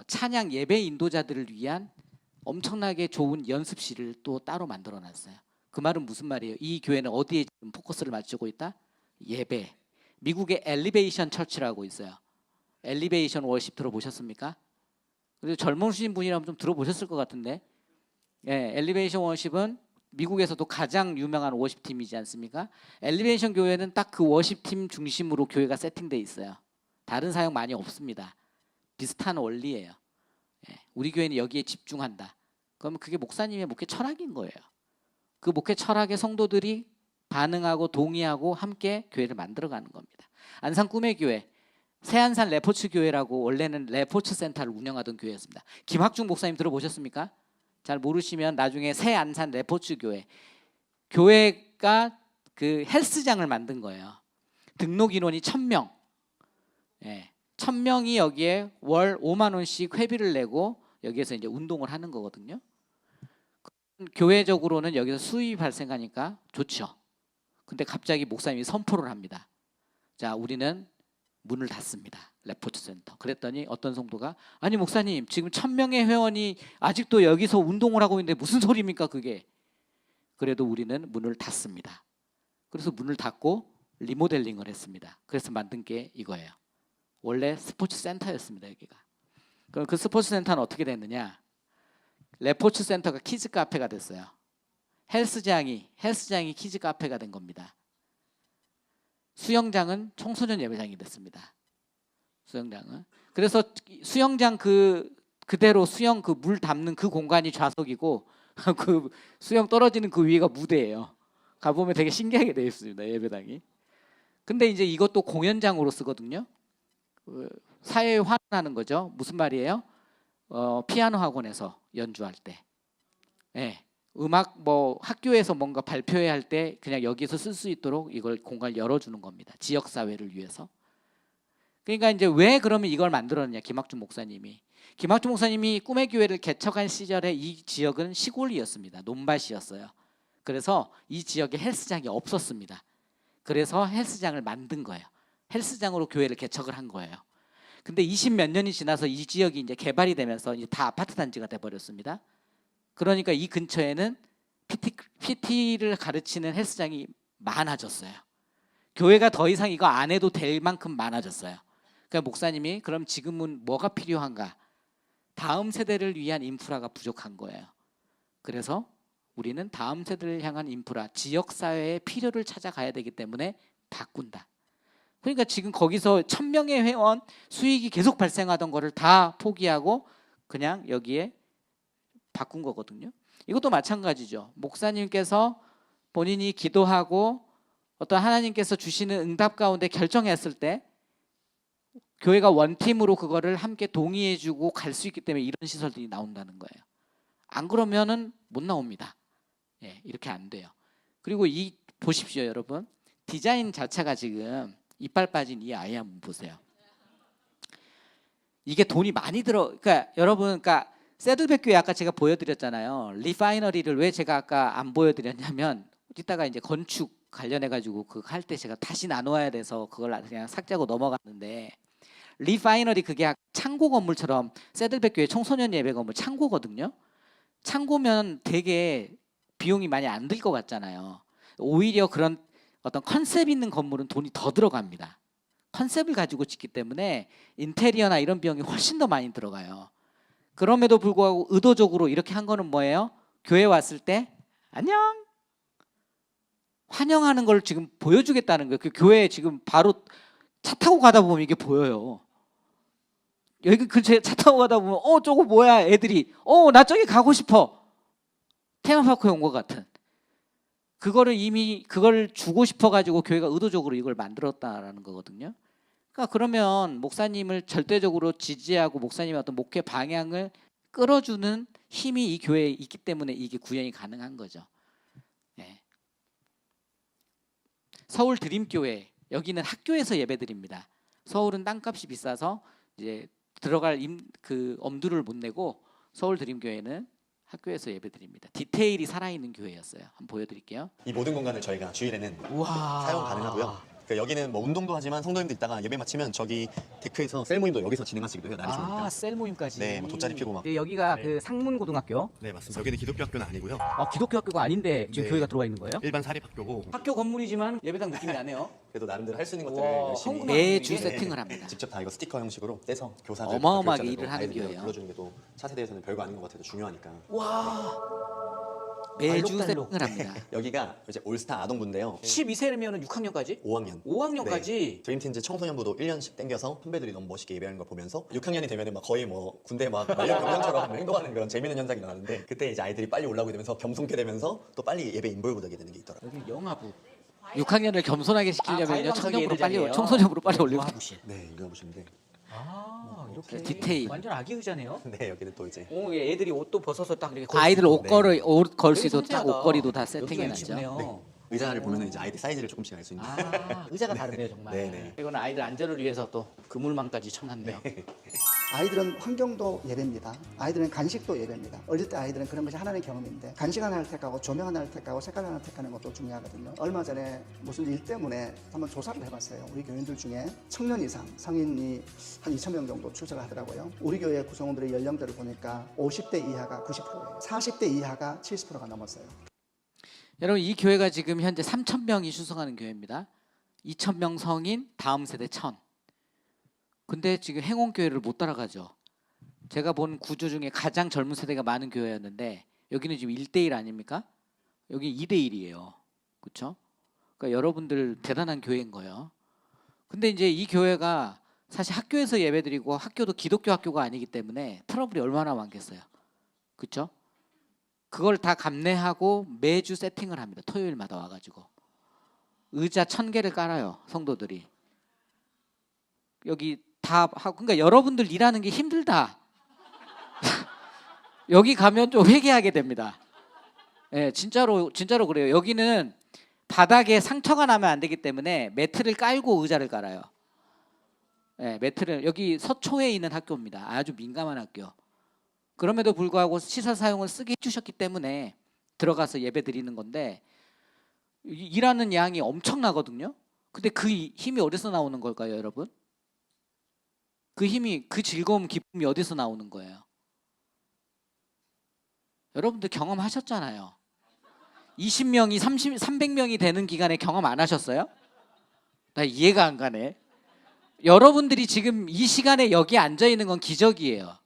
찬양 예배 인도자들을 위한 엄청나게 좋은 연습실을 또 따로 만들어 놨어요. 그 말은 무슨 말이에요? 이 교회는 어디에 지금 포커스를 맞추고 있다? 예배. 미국의 엘리베이션 처치라고 있어요. 엘리베이션 월십 들어보셨습니까? 그래서 젊으신 분이라면 좀 들어보셨을 것 같은데, 예, 엘리베이션 월십은 미국에서도 가장 유명한 워십팀이지 않습니까? 엘리베이션 교회는 딱 그 워십팀 중심으로 교회가 세팅돼 있어요. 다른 사역 많이 없습니다. 비슷한 원리예요. 예, 우리 교회는 여기에 집중한다. 그러면 그게 목사님의 목회 철학인 거예요. 그 목회 철학의 성도들이 반응하고 동의하고 함께 교회를 만들어가는 겁니다. 안산 꿈의 교회, 새안산 레포츠 교회라고 원래는 레포츠 센터를 운영하던 교회였습니다. 김학중 목사님 들어보셨습니까? 잘 모르시면 나중에 새안산 레포츠 교회가 그 헬스장을 만든 거예요. 등록 인원이 1,000명. 예, 1,000명이 여기에 월 5만 원씩 회비를 내고 여기에서 이제 운동을 하는 거거든요. 교회적으로는 여기서 수입이 발생하니까 좋죠. 근데 갑자기 목사님이 선포를 합니다. 자, 우리는 문을 닫습니다. 레포츠 센터. 그랬더니 어떤 성도가 아니 목사님 지금 1,000명의 회원이 아직도 여기서 운동을 하고 있는데 무슨 소리입니까 그게? 그래도 우리는 문을 닫습니다. 그래서 문을 닫고 리모델링을 했습니다. 그래서 만든 게 이거예요. 원래 스포츠 센터였습니다. 여기가. 그럼 그 스포츠 센터는 어떻게 됐느냐? 레포츠 센터가 키즈 카페가 됐어요. 헬스장이 키즈 카페가 된 겁니다. 수영장은 청소년 예배장이 됐습니다. 수영장은. 그래서 수영장 그대로 수영 그 물 담는 그 공간이 좌석이고 그 수영 떨어지는 그 위가 무대예요. 가보면 되게 신기하게 되어 있습니다. 예배당이. 근데 이제 이것도 공연장으로 쓰거든요. 사회에 환원하는 거죠. 무슨 말이에요? 피아노 학원에서 연주할 때, 예, 음악 뭐 학교에서 뭔가 발표해야 할 때 그냥 여기서 쓸 수 있도록 이걸 공간을 열어주는 겁니다. 지역 사회를 위해서. 그러니까 이제 왜 그러면 이걸 만들었느냐? 김학중 목사님이 꿈의 교회를 개척한 시절에 이 지역은 시골이었습니다. 논밭이었어요. 그래서 이 지역에 헬스장이 없었습니다. 그래서 헬스장을 만든 거예요. 헬스장으로 교회를 개척을 한 거예요. 근데 20몇 년이 지나서 이 지역이 이제 개발이 되면서 이제 다 아파트 단지가 돼 버렸습니다. 그러니까 이 근처에는 PT를 가르치는 헬스장이 많아졌어요. 교회가 더 이상 이거 안 해도 될 만큼 많아졌어요. 그러니까 목사님이 그럼 지금은 뭐가 필요한가? 다음 세대를 위한 인프라가 부족한 거예요. 그래서 우리는 다음 세대를 향한 인프라, 지역 사회의 필요를 찾아가야 되기 때문에 바꾼다. 그러니까 지금 거기서 1,000명의 회원 수익이 계속 발생하던 거를 다 포기하고 그냥 여기에 바꾼 거거든요. 이것도 마찬가지죠. 목사님께서 본인이 기도하고 어떤 하나님께서 주시는 응답 가운데 결정했을 때 교회가 원팀으로 그거를 함께 동의해주고 갈 수 있기 때문에 이런 시설들이 나온다는 거예요. 안 그러면은 못 나옵니다. 예, 이렇게 안 돼요. 그리고 이 보십시오, 여러분. 디자인 자체가 지금 이빨 빠진 이 아이 한번 보세요. 이게 돈이 많이 그러니까 여러분, 그러니까 새들백 교회 아까 제가 보여드렸잖아요. 리파이너리를 왜 제가 아까 안 보여드렸냐면 이따가 이제 건축 관련해 가지고 그 할 때 제가 다시 나눠야 돼서 그걸 그냥 삭제하고 넘어갔는데 리파이너리 그게 창고 건물처럼 새들백 교회 청소년 예배 건물 창고거든요. 창고면 되게 비용이 많이 안 들 것 같잖아요. 오히려 그런 어떤 컨셉 있는 건물은 돈이 더 들어갑니다. 컨셉을 가지고 짓기 때문에 인테리어나 이런 비용이 훨씬 더 많이 들어가요. 그럼에도 불구하고 의도적으로 이렇게 한 거는 뭐예요? 교회 왔을 때 안녕 환영하는 걸 지금 보여주겠다는 거예요. 그 교회에 지금 바로 차 타고 가다 보면 이게 보여요. 여기 근처에 차 타고 가다 보면 저거 뭐야 애들이 나 저기 가고 싶어. 테마파크에 온 것 같은. 그걸 주고 싶어 가지고 교회가 의도적으로 이걸 만들었다라는 거거든요. 그러니까 그러면 목사님을 절대적으로 지지하고 목사님의 어떤 목회 방향을 끌어주는 힘이 이 교회에 있기 때문에 이게 구현이 가능한 거죠. 네. 서울 드림교회 여기는 학교에서 예배드립니다. 서울은 땅값이 비싸서 이제 들어갈 그 엄두를 못 내고 서울 드림교회는 학교에서 예배드립니다. 디테일이 살아있는 교회였어요. 한번 보여드릴게요. 이 모든 공간을 저희가 주일에는 우와. 사용 가능하고요. 여기는 뭐 운동도 하지만 성도님들 있다가 예배 마치면 저기 데크에서 셀 모임도 여기서 진행하시기도 해요. 날이 좋으니까. 셀 모임까지. 네, 뭐 돗자리 피고 막. 여기가 그 상문고등학교. 네, 맞습니다. 여기는 기독교 학교는 아니고요. 기독교 학교가 아닌데 지금 네. 교회가 들어와 있는 거예요? 일반 사립학교고. 학교 건물이지만 예배당 느낌이 나네요. 그래도 나름대로 할 수 있는 것들을 와, 열심히 매주 네, 세팅을 합니다. 직접 다 이거 스티커 형식으로 떼서 교사들, 어마어마하게 교육자들도 일을 하는 아이들 교회예요. 불러주는 게 또 차세대에서는 별거 아닌 것 같아도 중요하니까. 매주 알록달록. 세팅을 합니다. 여기가 이제 올스타 아동부인데요. 12세면 6학년까지? 5학년. 5학년까지? 네. 드림팀즈 청소년부도 1년씩 땡겨서 선배들이 너무 멋있게 예배하는 걸 보면서 6학년이 되면 막 거의 뭐 군대 막 말년 병장처럼 행동하는 그런 재밌는 현상이 일어나는데 그때 이제 아이들이 빨리 올라오게 되면서 겸손게 되면서 또 빨리 예배 인볼브되게 되는 게 있더라고요. 여기 영화부. 6학년을 겸손하게 시키려면요 과일 청년부로 방석이 빨리 애들 청소년부로 빨리 올리고 영화부실. 네, 이거 보시는데. 이렇게 디테일. 완전 아기 의자네요. 네, 여기는 또 이제 애들이 옷도 벗어서 딱 이렇게 아이들 옷 네. 걸 수 있도록 딱 섬세하다. 옷걸이도 다 여기가 세팅해놨죠. 일찍이네요. 의자를 보면은 이제 아이들 사이즈를 조금씩 알 수 있는. 의자가 다르네요 정말. 네네. 이거는 아이들 안전을 위해서 또 그물망까지 쳐놨네요. 아이들은 환경도 예배입니다. 아이들은 간식도 예배입니다. 어릴 때 아이들은 그런 것이 하나의 경험인데 간식 하나를 택하고 조명 하나를 택하고 색깔 하나를 택하는 것도 중요하거든요. 얼마 전에 무슨 일 때문에 한번 조사를 해봤어요. 우리 교인들 중에 청년 이상 성인이 한 2,000명 정도 출석을 하더라고요. 우리 교회 구성원들의 연령대를 보니까 50대 이하가 90%예요. 40대 이하가 70%가 넘었어요. 여러분 이 교회가 지금 현재 3,000명이 출석하는 교회입니다. 2,000명 성인, 다음 세대 1,000. 근데 지금 행원교회를 못 따라가죠. 제가 본 구조 중에 가장 젊은 세대가 많은 교회였는데 여기는 지금 1대1 아닙니까? 여기 2대1이에요. 그렇죠? 그러니까 여러분들 대단한 교회인 거예요. 근데 이제 이 교회가 사실 학교에서 예배드리고 학교도 기독교 학교가 아니기 때문에 트러블이 얼마나 많겠어요. 그렇죠? 그걸 다 감내하고 매주 세팅을 합니다. 토요일마다 와가지고 의자 1,000개를 깔아요. 성도들이. 여기 다 하고 그러니까 여러분들 일하는 게 힘들다. 여기 가면 좀 회개하게 됩니다. 예, 진짜로 그래요. 여기는 바닥에 상처가 나면 안 되기 때문에 매트를 깔고 의자를 깔아요. 예, 매트를 여기 서초에 있는 학교입니다. 아주 민감한 학교. 그럼에도 불구하고 시설 사용을 쓰게 해주셨기 때문에 들어가서 예배 드리는 건데 일하는 양이 엄청나거든요. 근데 그 힘이 어디서 나오는 걸까요, 여러분? 그 힘이, 그 즐거움, 기쁨이 어디서 나오는 거예요? 여러분들 경험하셨잖아요. 20명이 300명이 되는 기간에 경험 안 하셨어요? 나 이해가 안 가네. 여러분들이 지금 이 시간에 여기 앉아 있는 건 기적이에요.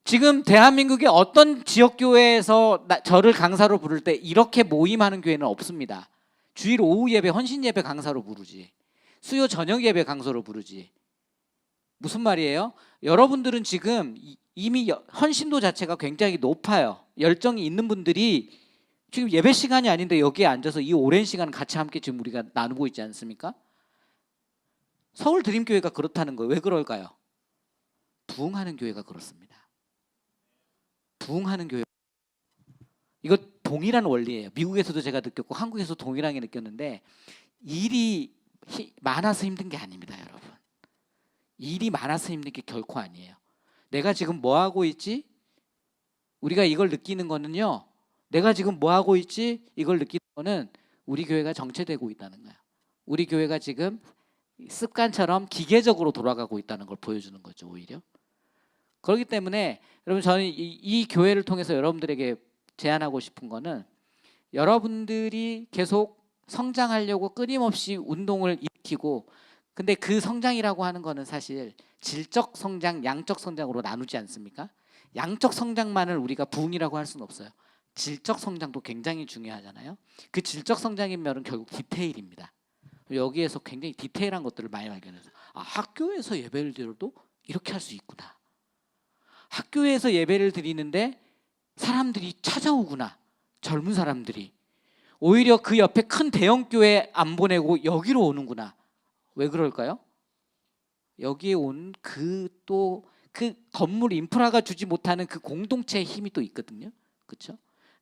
지금 대한민국의 어떤 지역교회에서 저를 강사로 부를 때 이렇게 모임하는 교회는 없습니다. 주일 오후 예배, 헌신 예배 강사로 부르지. 수요 저녁 예배 강사로 부르지. 무슨 말이에요? 여러분들은 지금 이미 헌신도 자체가 굉장히 높아요. 열정이 있는 분들이 지금 예배 시간이 아닌데 여기에 앉아서 이 오랜 시간 같이 함께 지금 우리가 나누고 있지 않습니까? 서울 드림교회가 그렇다는 거예요. 왜 그럴까요? 부흥하는 교회가 그렇습니다. 부흥하는 교회. 이거 동일한 원리예요. 미국에서도 제가 느꼈고 한국에서도 동일하게 느꼈는데 일이 많아서 힘든 게 아닙니다, 여러분. 일이 많아서 힘든 게 결코 아니에요. 내가 지금 뭐 하고 있지? 우리가 이걸 느끼는 거는요. 내가 지금 뭐 하고 있지? 이걸 느끼는 거는 우리 교회가 정체되고 있다는 거예요. 우리 교회가 지금 습관처럼 기계적으로 돌아가고 있다는 걸 보여주는 거죠, 오히려. 그렇기 때문에 여러분 저는 이 교회를 통해서 여러분들에게 제안하고 싶은 거는 여러분들이 계속 성장하려고 끊임없이 운동을 일으키고 근데 그 성장이라고 하는 거는 사실 질적 성장, 양적 성장으로 나누지 않습니까? 양적 성장만을 우리가 부흥이라고 할 수는 없어요. 질적 성장도 굉장히 중요하잖아요. 그 질적 성장인 면은 결국 디테일입니다. 여기에서 굉장히 디테일한 것들을 많이 발견해서 학교에서 예배를 드려도 이렇게 할 수 있구나. 학교에서 예배를 드리는데 사람들이 찾아오구나. 젊은 사람들이. 오히려 그 옆에 큰 대형교회 안 보내고 여기로 오는구나. 왜 그럴까요? 여기에 온 그 건물 인프라가 주지 못하는 그 공동체의 힘이 또 있거든요. 그렇죠?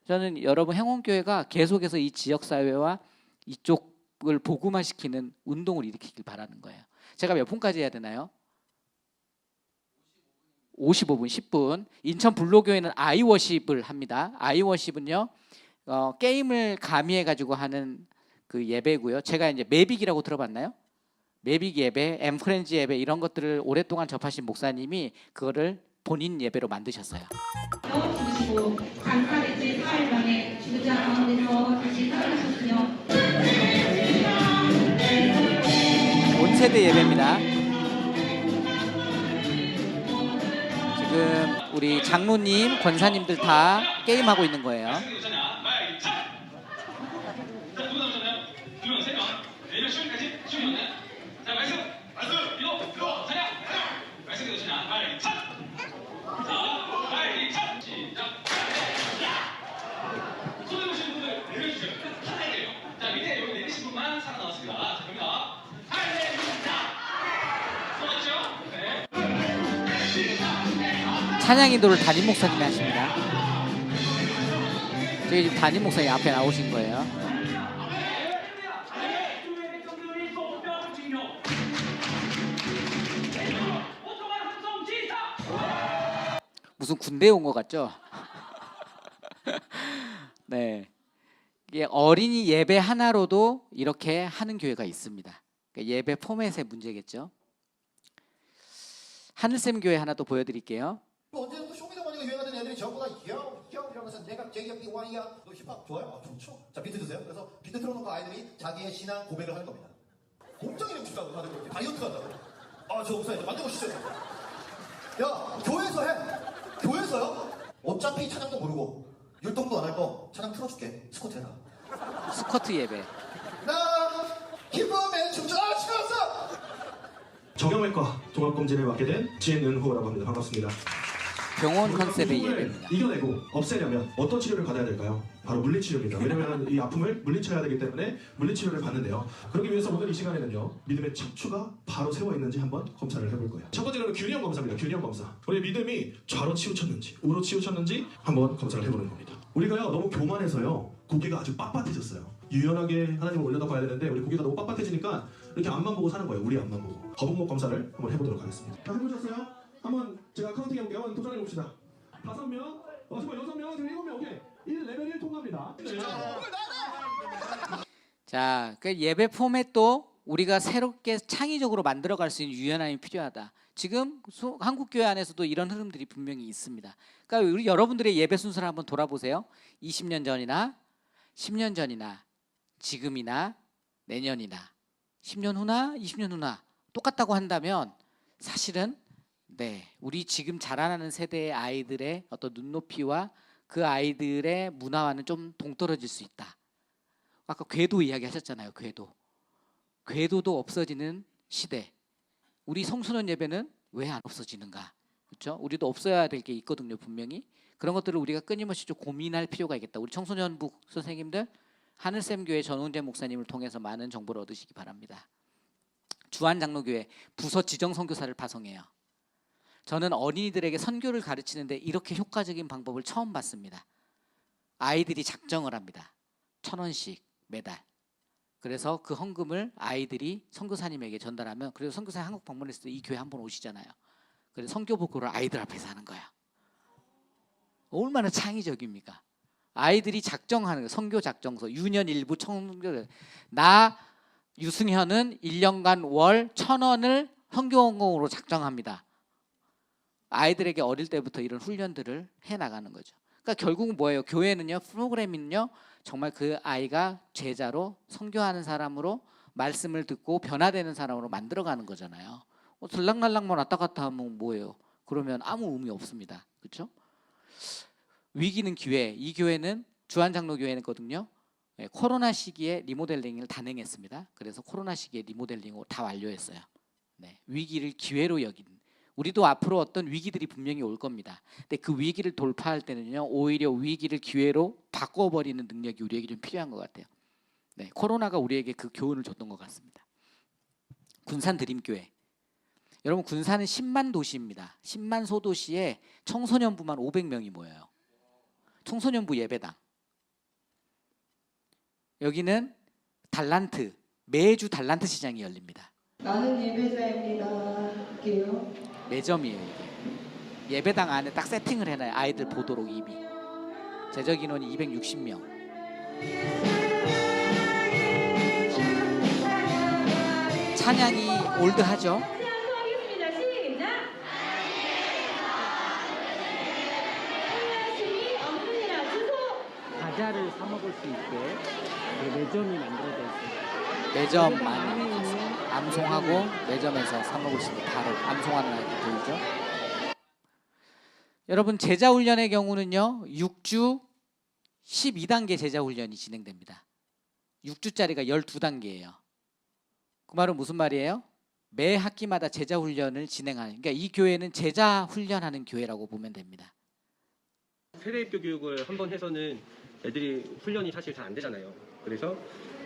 저는 여러분 행원교회가 계속해서 이 지역사회와 이쪽 복음화시키는 운동을 일으키길 바라는 거예요. 제가 몇 분까지 해야 되나요? 55분, 10분. 인천 불로교회는 아이워십을 합니다. 아이워십은요, 게임을 가미해가지고 하는 그 예배고요. 제가 이제 매빅이라고 들어봤나요? 매빅 예배, 엠프렌즈 예배 이런 것들을 오랫동안 접하신 목사님이 그거를 본인 예배로 만드셨어요. 주시고 장사된 지 사흘 만에 주자 가운데서 다시 살아나셨으며 온 세대 예배입니다. 지금 우리 장로님, 권사님들 다 게임하고 있는 거예요. 찬양 인도를 담임 목사님이 하십니다. 저희 지금 담임 목사님 앞에 나오신 거예요. 무슨 군대에 온 것 같죠? 네, 이게 어린이 예배 하나로도 이렇게 하는 교회가 있습니다. 그러니까 예배 포맷의 문제겠죠. 하늘샘 교회 하나 또 보여드릴게요. 언제부터 쇼미더머니가 유행하던 애들이 전부 다 이러면서 내가 제이홉이 왕이야. 너 힙합 좋아요? 좋죠. 자 비트 드세요. 그래서 비트 틀어놓고 아이들이 자기의 신앙 고백을 하는 겁니다. 공정이는 주다고 다들 그렇게 다이어트 한다고. 저 목사님 만져보시죠. 야 교회에서 해. 교회에서요? 어차피 찬양도 모르고 율동도 안 할 거 찬양 틀어줄게. 스쿼트 해라. 스쿼트 예배. 나 기쁨의 춤춰 시켰어. 정형외과 종합검진을 맡게 된 진은호라고 합니다. 반갑습니다. 병원 컨셉의 예배입니다. 이겨내고 없애려면 어떤 치료를 받아야 될까요? 바로 물리치료입니다. 왜냐하면 이 아픔을 물리쳐야 되기 때문에 물리치료를 받는데요. 그러기 위해서 오늘 이 시간에는요, 믿음의 척추가 바로 세워 있는지 한번 검사를 해볼 거예요. 첫 번째로는 균형 검사입니다. 균형 검사. 우리 믿음이 좌로 치우쳤는지 우로 치우쳤는지 한번 검사를 해보는 겁니다. 우리가요 너무 교만해서요 고개가 아주 빳빳해졌어요. 유연하게 하나님을 올려다 봐야 되는데 우리 고개가 너무 빳빳해지니까 이렇게 앞만 보고 사는 거예요. 우리 앞만 보고. 거북목 검사를 한번 해보도록 하겠습니다. 다 해보셨어요? 한번 제가 카운팅 해볼게요. 한번 도전해봅시다. 5명, 6명, 7명, 오케이. 1레벨 1 통과합니다. 네. 자, 그 예배 포맷도 우리가 새롭게 창의적으로 만들어갈 수 있는 유연함이 필요하다. 지금 한국 교회 안에서도 이런 흐름들이 분명히 있습니다. 그러니까 우리 여러분들의 예배 순서를 한번 돌아보세요. 20년 전이나 10년 전이나 지금이나 내년이나 10년 후나 20년 후나 똑같다고 한다면 사실은 우리 지금 자라나는 세대의 아이들의 어떤 눈높이와 그 아이들의 문화와는 좀 동떨어질 수 있다. 아까 궤도 이야기 하셨잖아요. 궤도도 없어지는 시대. 우리 청소년 예배는 왜 안 없어지는가? 그렇죠? 우리도 없어야 될 게 있거든요, 분명히. 그런 것들을 우리가 끊임없이 좀 고민할 필요가 있겠다. 우리 청소년부 선생님들, 하늘샘 교회 전웅재 목사님을 통해서 많은 정보를 얻으시기 바랍니다. 주한장로교회 부서 지정 선교사를 파송해요. 저는 어린이들에게 선교를 가르치는데 이렇게 효과적인 방법을 처음 봤습니다. 아이들이 작정을 합니다. 1,000원씩 매달. 그래서 그 헌금을 아이들이 선교사님에게 전달하면, 그래서 선교사 한국 방문했을 때 이 교회 한번 오시잖아요. 그래서 선교 보고를 아이들 앞에서 하는 거야. 얼마나 창의적입니까? 아이들이 작정하는 거예요. 선교 작정서, 유년 일부 청교. 나 유승현은 1년간 월 1,000원을 선교 헌금으로 작정합니다. 아이들에게 어릴 때부터 이런 훈련들을 해나가는 거죠. 그러니까 결국은 뭐예요? 교회는요, 프로그램은요, 정말 그 아이가 제자로 선교하는 사람으로 말씀을 듣고 변화되는 사람으로 만들어가는 거잖아요. 들락날락만 왔다 갔다 하면 뭐예요? 그러면 아무 의미 없습니다. 그렇죠? 위기는 기회. 이 교회는 주한장로교회거든요. 코로나 시기에 리모델링을 단행했습니다. 그래서 코로나 시기에 리모델링을 다 완료했어요. 위기를 기회로 여긴. 우리도 앞으로 어떤 위기들이 분명히 올 겁니다. 근데 그 위기를 돌파할 때는요, 오히려 위기를 기회로 바꿔버리는 능력이 우리에게 좀 필요한 것 같아요. 코로나가 우리에게 그 교훈을 줬던 것 같습니다. 군산 드림교회. 여러분, 군산은 10만 도시입니다. 10만 소도시에 청소년부만 500명이 모여요. 청소년부 예배당. 여기는 달란트, 매주 달란트 시장이 열립니다. 나는 예배자입니다. 할게요. 매점이에요 이게. 예배당 안에 딱 세팅을 해놔요. 아이들 보도록 이미. 제적 인원이 260명. 찬양이 올드하죠. 과자를 사 먹을 수 있게 매점이 만들어져 있어요. 매점 안에 암송하고 매점에서 사 먹을 수 있는 바로 암송하는 아이들 보이죠? 여러분 제자 훈련의 경우는요 6주 12단계 제자 훈련이 진행됩니다. 6주짜리가 12단계예요. 그 말은 무슨 말이에요? 매 학기마다 제자 훈련을 진행하는, 그러니까 이 교회는 제자 훈련하는 교회라고 보면 됩니다. 세대입교 교육을 한번 해서는 애들이 훈련이 사실 잘 안 되잖아요. 그래서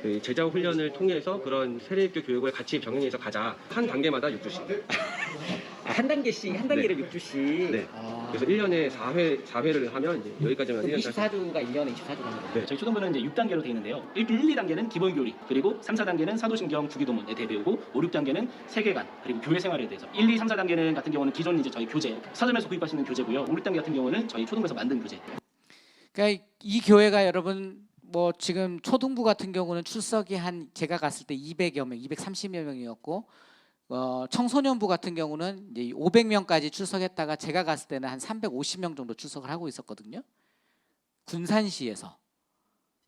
그 제자 훈련을 통해서 그런 세대입교 교육을 같이 병행해서 가자. 한 단계마다 6주씩. 한 단계씩, 한 단계를 네. 6주씩. 네. 그래서 1년에 4회를 하면 이제 여기까지만 1년 24주가 1년에 24주가 네. 저희 초등부는 이제 6단계로 되어 있는데요. 1, 2단계는 기본교리, 그리고 3, 4단계는 사도신경 주기도문에 대해 배우고 5, 6단계는 세계관, 그리고 교회 생활에 대해서 1, 2, 3, 4단계는 같은 경우는 기존 이제 저희 교재, 서점에서 구입하시는 교재고요. 5, 6단계 같은 경우는 저희 초등부에서 만든 교재. 그러니까 이 교회가 여러분 뭐 지금 초등부 같은 경우는 출석이 한 제가 갔을 때 200여 명, 230여 명이었고 청소년부 같은 경우는 이제 500명까지 출석했다가 제가 갔을 때는 한 350명 정도 출석을 하고 있었거든요. 군산시에서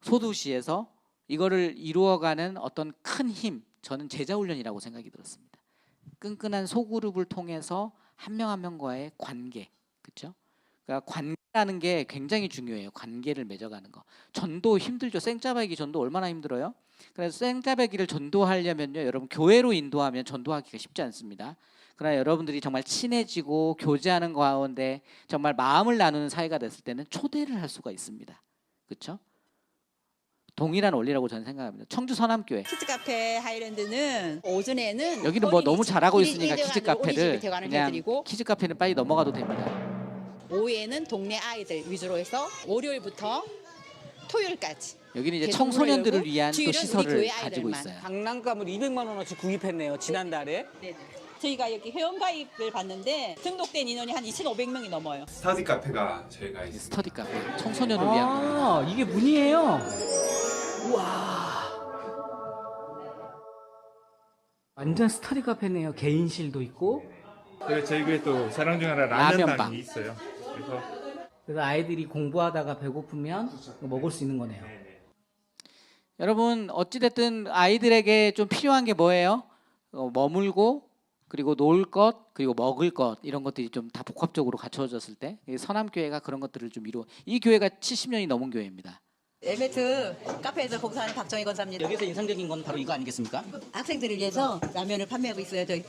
소도시에서 이거를 이루어가는 어떤 큰 힘, 저는 제자훈련이라고 생각이 들었습니다. 끈끈한 소그룹을 통해서 한 명 한 명과의 관계, 그렇죠? 그러니까 관계라는 게 굉장히 중요해요. 관계를 맺어가는 거. 전도 힘들죠. 생짜배기 전도 얼마나 힘들어요? 그래서 생짜배기를 전도하려면요, 여러분 교회로 인도하면 전도하기가 쉽지 않습니다. 그러나 여러분들이 정말 친해지고 교제하는 가운데 정말 마음을 나누는 사이가 됐을 때는 초대를 할 수가 있습니다. 그렇죠? 동일한 원리라고 저는 생각합니다. 청주 서남교회. 키즈카페 하이랜드는 오전에는 여기는 뭐 너무 잘하고 있으니까 일일 키즈카페를 대관을 그냥 해드리고 키즈카페는 빨리 넘어가도 됩니다. 오후에는 동네 아이들 위주로 해서 월요일부터 토요일까지. 여기는 이제 계속 청소년들을 물으려고 위한 또 주일은 우리 시설을 교회 가지고 아이들만. 있어요. 장난감을 200만 원어치 구입했네요. 지난달에. 네. 저희가 여기 회원가입을 받는데 등록된 인원이 한 2,500명이 넘어요. 스터디 카페가 저희가 있습니다. 스터디 카페, 청소년을 위한. 이게 문이에요. 우와. 완전 스터디 카페네요. 개인실도 있고. 그리고 저희 교회 또 사랑 중 하나 라면방. 라면방이 있어요. 그래서 아이들이 공부하다가 배고프면 먹을 수 있는 거네요. 여러분 어찌됐든 아이들에게 좀 필요한 게 뭐예요? 머물고 그리고 놀 것 그리고 먹을 것 이런 것들이 좀 다 복합적으로 갖춰졌을 때 서남교회가 그런 것들을 좀 이루어. 이 교회가 70년이 넘은 교회입니다. 엘베트 카페에서 봉사하는 박정희 권사입니다. 여기서 인상적인 건 바로 이거 아니겠습니까? 학생들을 위해서 라면을 판매하고 있어요. 저희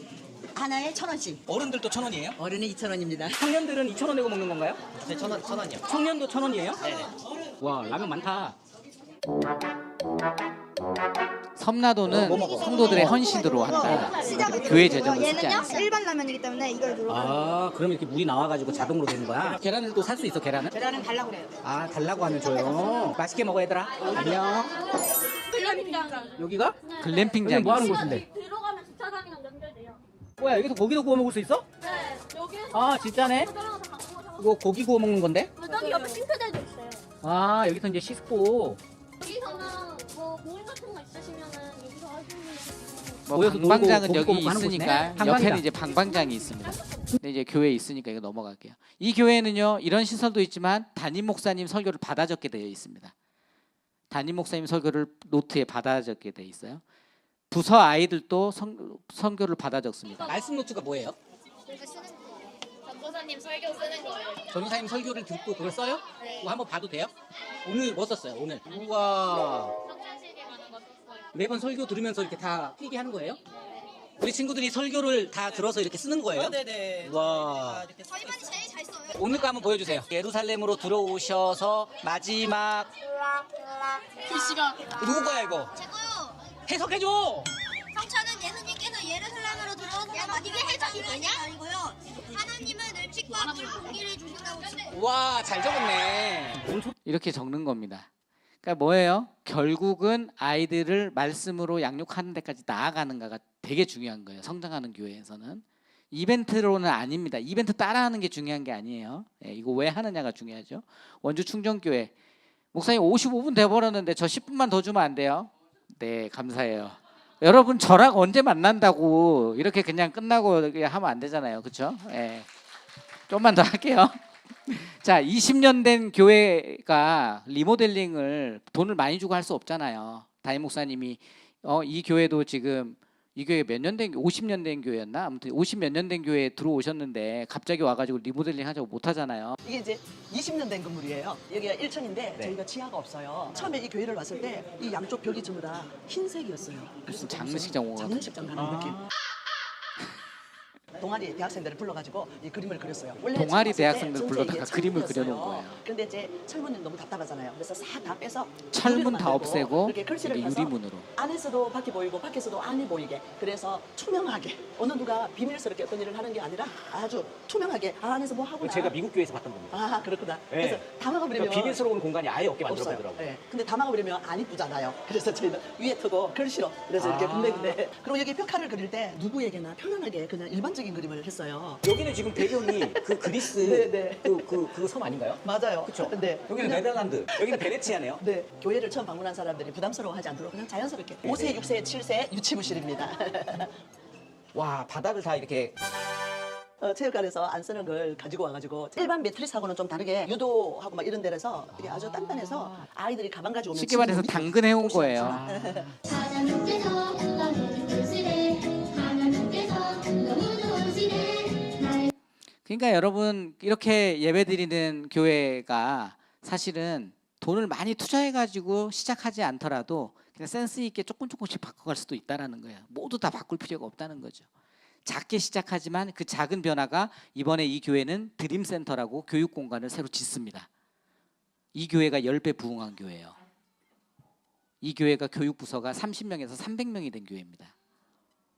하나에 1,000원씩. 어른들도 1,000원이에요? 어른은 2,000원입니다. 청년들은 2,000원 내고 먹는 건가요? 네, 1,000원이요. 청년도 1,000원이에요? 네네. 와, 라면 많다. 섬나도는 성도들의 헌신으로 한다. 교회 재정을 쓰지 않습니다. 일반 라면이기 때문에 이걸 눌러. 아, 그럼 이렇게 물이 나와가지고 자동으로 되는 거야? 계란을 또 살 수 있어, 계란은? 계란은 달라고 그래요. 아, 달라고 하면 줘요. 맛있게 먹어, 얘들아. 안녕. 글램핑장. 여기가? 글램핑장이 뭐 하는 있어요. 곳인데? 들어가면 주차장이랑 연결돼요. 뭐야, 여기서 고기도 구워 먹을 수 있어? 네, 여기에서. 아, 진짜네? 이거 고기 구워 먹는 건데? 저기 옆에 싱크대도 있어요. 아, 여기서 이제 씻고. 여기서는 뭐 모임 같은 거 있으시면은 여기서 하시면 뭐 모여서 방방장은 놀고 여기 고기 하는 있으니까 곳이네. 방방이다. 옆에는 이제 방방장이 있습니다. 근데 이제 교회에 있으니까 이거 넘어갈게요. 이 교회는요 이런 시설도 있지만 담임 목사님 설교를 받아 적게 되어 있습니다. 담임 목사님 설교를 노트에 받아 적게 되어 있어요. 부서 아이들도 선교를 받아 적습니다. 말씀 노트가 뭐예요? 전도사님 설교 쓰는 거예요. 전도사님 설교를 듣고 그걸 써요? 네. 그거 한번 봐도 돼요? 오늘 뭐 썼어요? 오늘. 우와. 성찬식에 가는 거 썼어요. 매번 설교 들으면서 이렇게 다 필기하는 거예요? 우리 친구들이 설교를 다 들어서 이렇게 쓰는 거예요? 네네. 와. 저희 반이 제일 잘 써요. 오늘 거 한번 보여주세요. 예루살렘으로 들어오셔서 마지막 글씨가. 누구야 이거? 제가요. 해석해줘. 성찬은 예수님께서 예루살렘으로 들어와서 이게 해석이 뭐냐? 아니고요. 하나님은 늘 칙과 공기를 주신다고. 와, 잘 적었네. 이렇게 적는 겁니다. 그러니까 뭐예요? 결국은 아이들을 말씀으로 양육하는 데까지 나아가는가가 되게 중요한 거예요. 성장하는 교회에서는. 이벤트로는 아닙니다. 이벤트 따라하는 게 중요한 게 아니에요. 예, 이거 왜 하느냐가 중요하죠. 원주 충정교회 목사님 55분 돼버렸는데 저 10분만 더 주면 안 돼요? 네, 감사해요. 여러분 저랑 언제 만난다고 이렇게 그냥 끝나고 하면 안 되잖아요. 그렇죠? 예. 좀만 더 할게요. 자, 20년 된 교회가 리모델링을 돈을 많이 주고 할 수 없잖아요. 담임 목사님이 이 교회도 지금 이 교회 몇 년 된 50년 된 교회였나? 아무튼 50 몇 년 된 교회에 들어오셨는데 갑자기 와가지고 리모델링 하자고 못 하잖아요. 이게 이제 20년 된 건물이에요. 여기가 1층인데 저희가 지하가 없어요. 처음에 이 교회를 왔을 때 이 양쪽 벽이 전부 다 흰색이었어요. 무슨 장례식장 온 것 같아요. 장례식장 가는 느낌. 동아리 대학생들을 불러가지고 이 그림을 그렸어요. 원래 동아리 처음 왔을 때 대학생들 전체 불러다가 이게 그림을 철문이었어요. 그려놓은 거예요. 근데 이제 철문은 너무 답답하잖아요. 그래서 싹 다 빼서 철문 유리로 다 만들고 없애고 이렇게 글씨를 이게 펴서 유리문으로. 안에서도 밖이 보이고 밖에서도 안이 보이게 그래서 투명하게 어느 누가 비밀스럽게 어떤 일을 하는 게 아니라 아주 투명하게 안에서 뭐 하구나. 제가 미국 교회에서 봤던 겁니다. 아 그렇구나. 네. 그래서 담아가 버리면 비밀스러운 공간이 아예 없게 없어요. 만들어보더라고요. 네. 근데 담아가 버리면 안 이쁘잖아요. 그래서 저희는 위에 트고 글씨로 그래서 이렇게 군데군데 그리고 여기 벽화를 그릴 때 누구에게나 편안하게 그냥 일반적인 그림을 했어요. 여기는 지금 배경이 그 그리스 네. 그 섬 아닌가요? 맞아요. 그렇죠. 네. 여기는 네덜란드, 여기는 베네치아네요. 네. 교회를 처음 방문한 사람들이 부담스러워하지 않도록 그냥 자연스럽게 5세, 6세, 7세 유치부실입니다. 와, 바닥을 다 이렇게 체육관에서 안 쓰는 걸 가지고 와가지고 일반 매트리스하고는 좀 다르게 유도하고 막 이런 데라서 이게 아주 단단해서 아이들이 가방 가지고 오면 쉽게 말해서 당근해 온 거예요. 사장님께서 너무 좋으시네. 하나님께서 너무 좋으시네. 나의 그러니까 여러분 이렇게 예배드리는 교회가 사실은 돈을 많이 투자해가지고 시작하지 않더라도 그냥 센스 있게 조금씩 바꿔갈 수도 있다라는 거예요. 모두 다 바꿀 필요가 없다는 거죠. 작게 시작하지만 그 작은 변화가 이번에 이 교회는 드림센터라고 교육 공간을 새로 짓습니다. 이 교회가 10배 부흥한 교회예요. 이 교회가 교육 부서가 30명에서 300명이 된 교회입니다.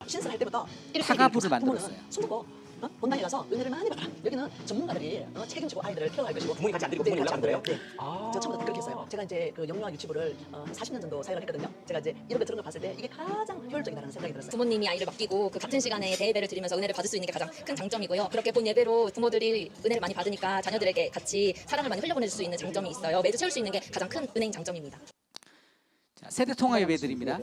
신설할 때부터 타가부를 만들었어요. 숨고 본당이라서 은혜를 많이 받아라. 여기는 전문가들이 책임지고 아이들을 케어할 것이고 부모님 같이 안 드리고 부모님 연락 안 드려요? 네. 저 처음부터 그렇게 했어요. 제가 이제 그 영유아 유치부를 한 40년 정도 사역을 했거든요. 제가 이제 이런 거 저런 거 봤을 때 이게 가장 효율적이다는 생각이 들었어요. 부모님이 아이를 맡기고 그 같은 시간에 대예배를 드리면서 은혜를 받을 수 있는 게 가장 큰 장점이고요. 그렇게 본 예배로 부모들이 은혜를 많이 받으니까 자녀들에게 같이 사랑을 많이 흘려보낼 수 있는 장점이 있어요. 매주 채울 수 있는 게 가장 큰 은혜인 장점입니다. 자, 세대 통합 예배드립니다.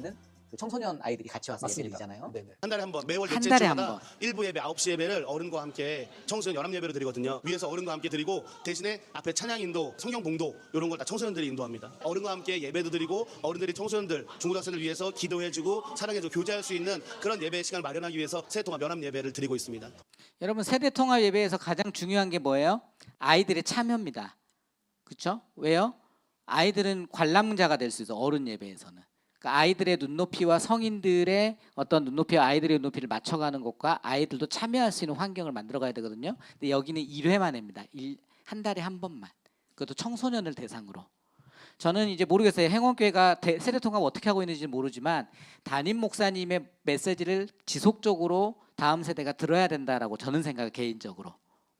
청소년 아이들이 같이 와서 맞습니다. 예배드리잖아요. 한 달에 한 번, 매월 한 넷째 달에 주마다 한 번. 1부 예배, 9시 예배를 어른과 함께 청소년 연합 예배로 드리거든요. 위에서 어른과 함께 드리고 대신에 앞에 찬양 인도, 성경 봉도 이런 걸 다 청소년들이 인도합니다. 어른과 함께 예배도 드리고 어른들이 청소년들, 중고등학생들 위해서 기도해주고 사랑해주고 교제할 수 있는 그런 예배 시간을 마련하기 위해서 세대통합 연합 예배를 드리고 있습니다. 여러분 세대 통합 예배에서 가장 중요한 게 뭐예요? 아이들의 참여입니다. 그렇죠? 왜요? 아이들은 관람자가 될 수 있어. 어른 예배에서는. 그러니까 아이들의 눈높이와 성인들의 어떤 눈높이와 아이들의 눈높이를 맞춰가는 것과 아이들도 참여할 수 있는 환경을 만들어가야 되거든요. 근데 여기는 1회만 합니다. 한 달에 한 번만. 그것도 청소년을 대상으로. 저는 이제 모르겠어요. 행원교회가 세대통합 어떻게 하고 있는지 모르지만 담임 목사님의 메시지를 지속적으로 다음 세대가 들어야 된다라고 저는 생각해요. 개인적으로.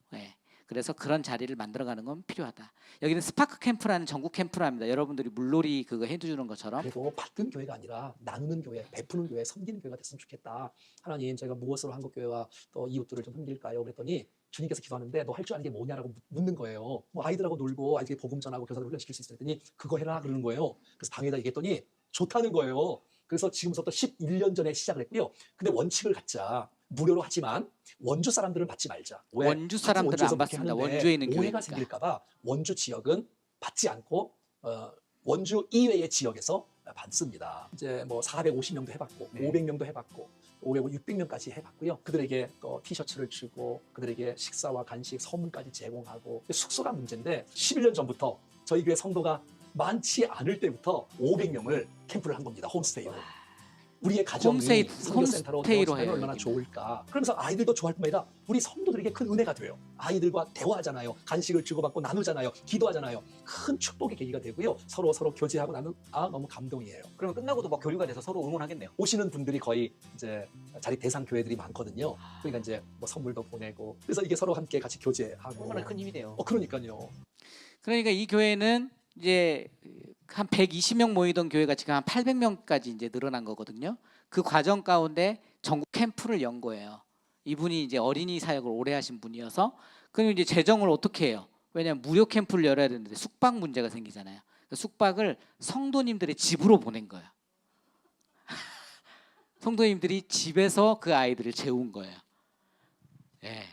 네. 그래서 그런 자리를 만들어가는 건 필요하다. 여기는 스파크 캠프라는 전국 캠프를 합니다. 여러분들이 물놀이 그거 해주는 것처럼. 그리고 받는 교회가 아니라 나누는 교회, 베푸는 교회, 섬기는 교회가 됐으면 좋겠다. 하나님, 제가 무엇으로 한국교회와 또 이웃들을 좀 섬길까요? 그랬더니 주님께서 기도하는데 너 할 줄 아는 게 뭐냐라고 묻는 거예요. 뭐 아이들하고 놀고 아이들이 복음 전하고 교사들 훈련시킬 수 있을 때니 그거 해라 그러는 거예요. 그래서 방에다 얘기했더니 좋다는 거예요. 그래서 지금부터 11년 전에 시작을 했고요. 근데 원칙을 갖자. 무료로 하지만 원주 사람들은 받지 말자. 왜? 원주 사람들은 안 받습니다. 원주에 있는 오해가 교회니까. 생길까봐 원주 지역은 받지 않고 원주 이외의 지역에서 받습니다. 이제 뭐 450명도 해봤고 500명도 해봤고 500, 600명까지 해봤고요. 그들에게 또 티셔츠를 주고 그들에게 식사와 간식, 선물까지 제공하고 숙소가 문제인데 11년 전부터 저희 교회 성도가 많지 않을 때부터 500명을 캠프를 한 겁니다. 홈스테이로. 우리의 가정이 선교센터로 홈스테이로 되어지면 해요. 얼마나 좋을까. 그러면서 아이들도 좋아할 뿐만 아니라 우리 성도들에게 큰 은혜가 돼요. 아이들과 대화하잖아요. 간식을 주고받고 나누잖아요. 기도하잖아요. 큰 축복의 계기가 되고요. 서로 교제하고 너무 감동이에요. 그러면 끝나고도 막 교류가 돼서 서로 응원하겠네요. 오시는 분들이 거의 이제 자립 대상 교회들이 많거든요. 그러니까 이제 뭐 선물도 보내고 그래서 이게 서로 함께 같이 교제하고 얼마나 큰 힘이 돼요. 그러니까요. 그러니까 이 교회는 이제 한 120명 모이던 교회가 지금 한 800명까지 이제 늘어난 거거든요. 그 과정 가운데 전국 캠프를 연 거예요. 이분이 이제 어린이 사역을 오래 하신 분이어서 그럼 이제 재정을 어떻게 해요? 왜냐하면 무료 캠프를 열어야 되는데 숙박 문제가 생기잖아요. 숙박을 성도님들의 집으로 보낸 거예요. 성도님들이 집에서 그 아이들을 재운 거예요. 예.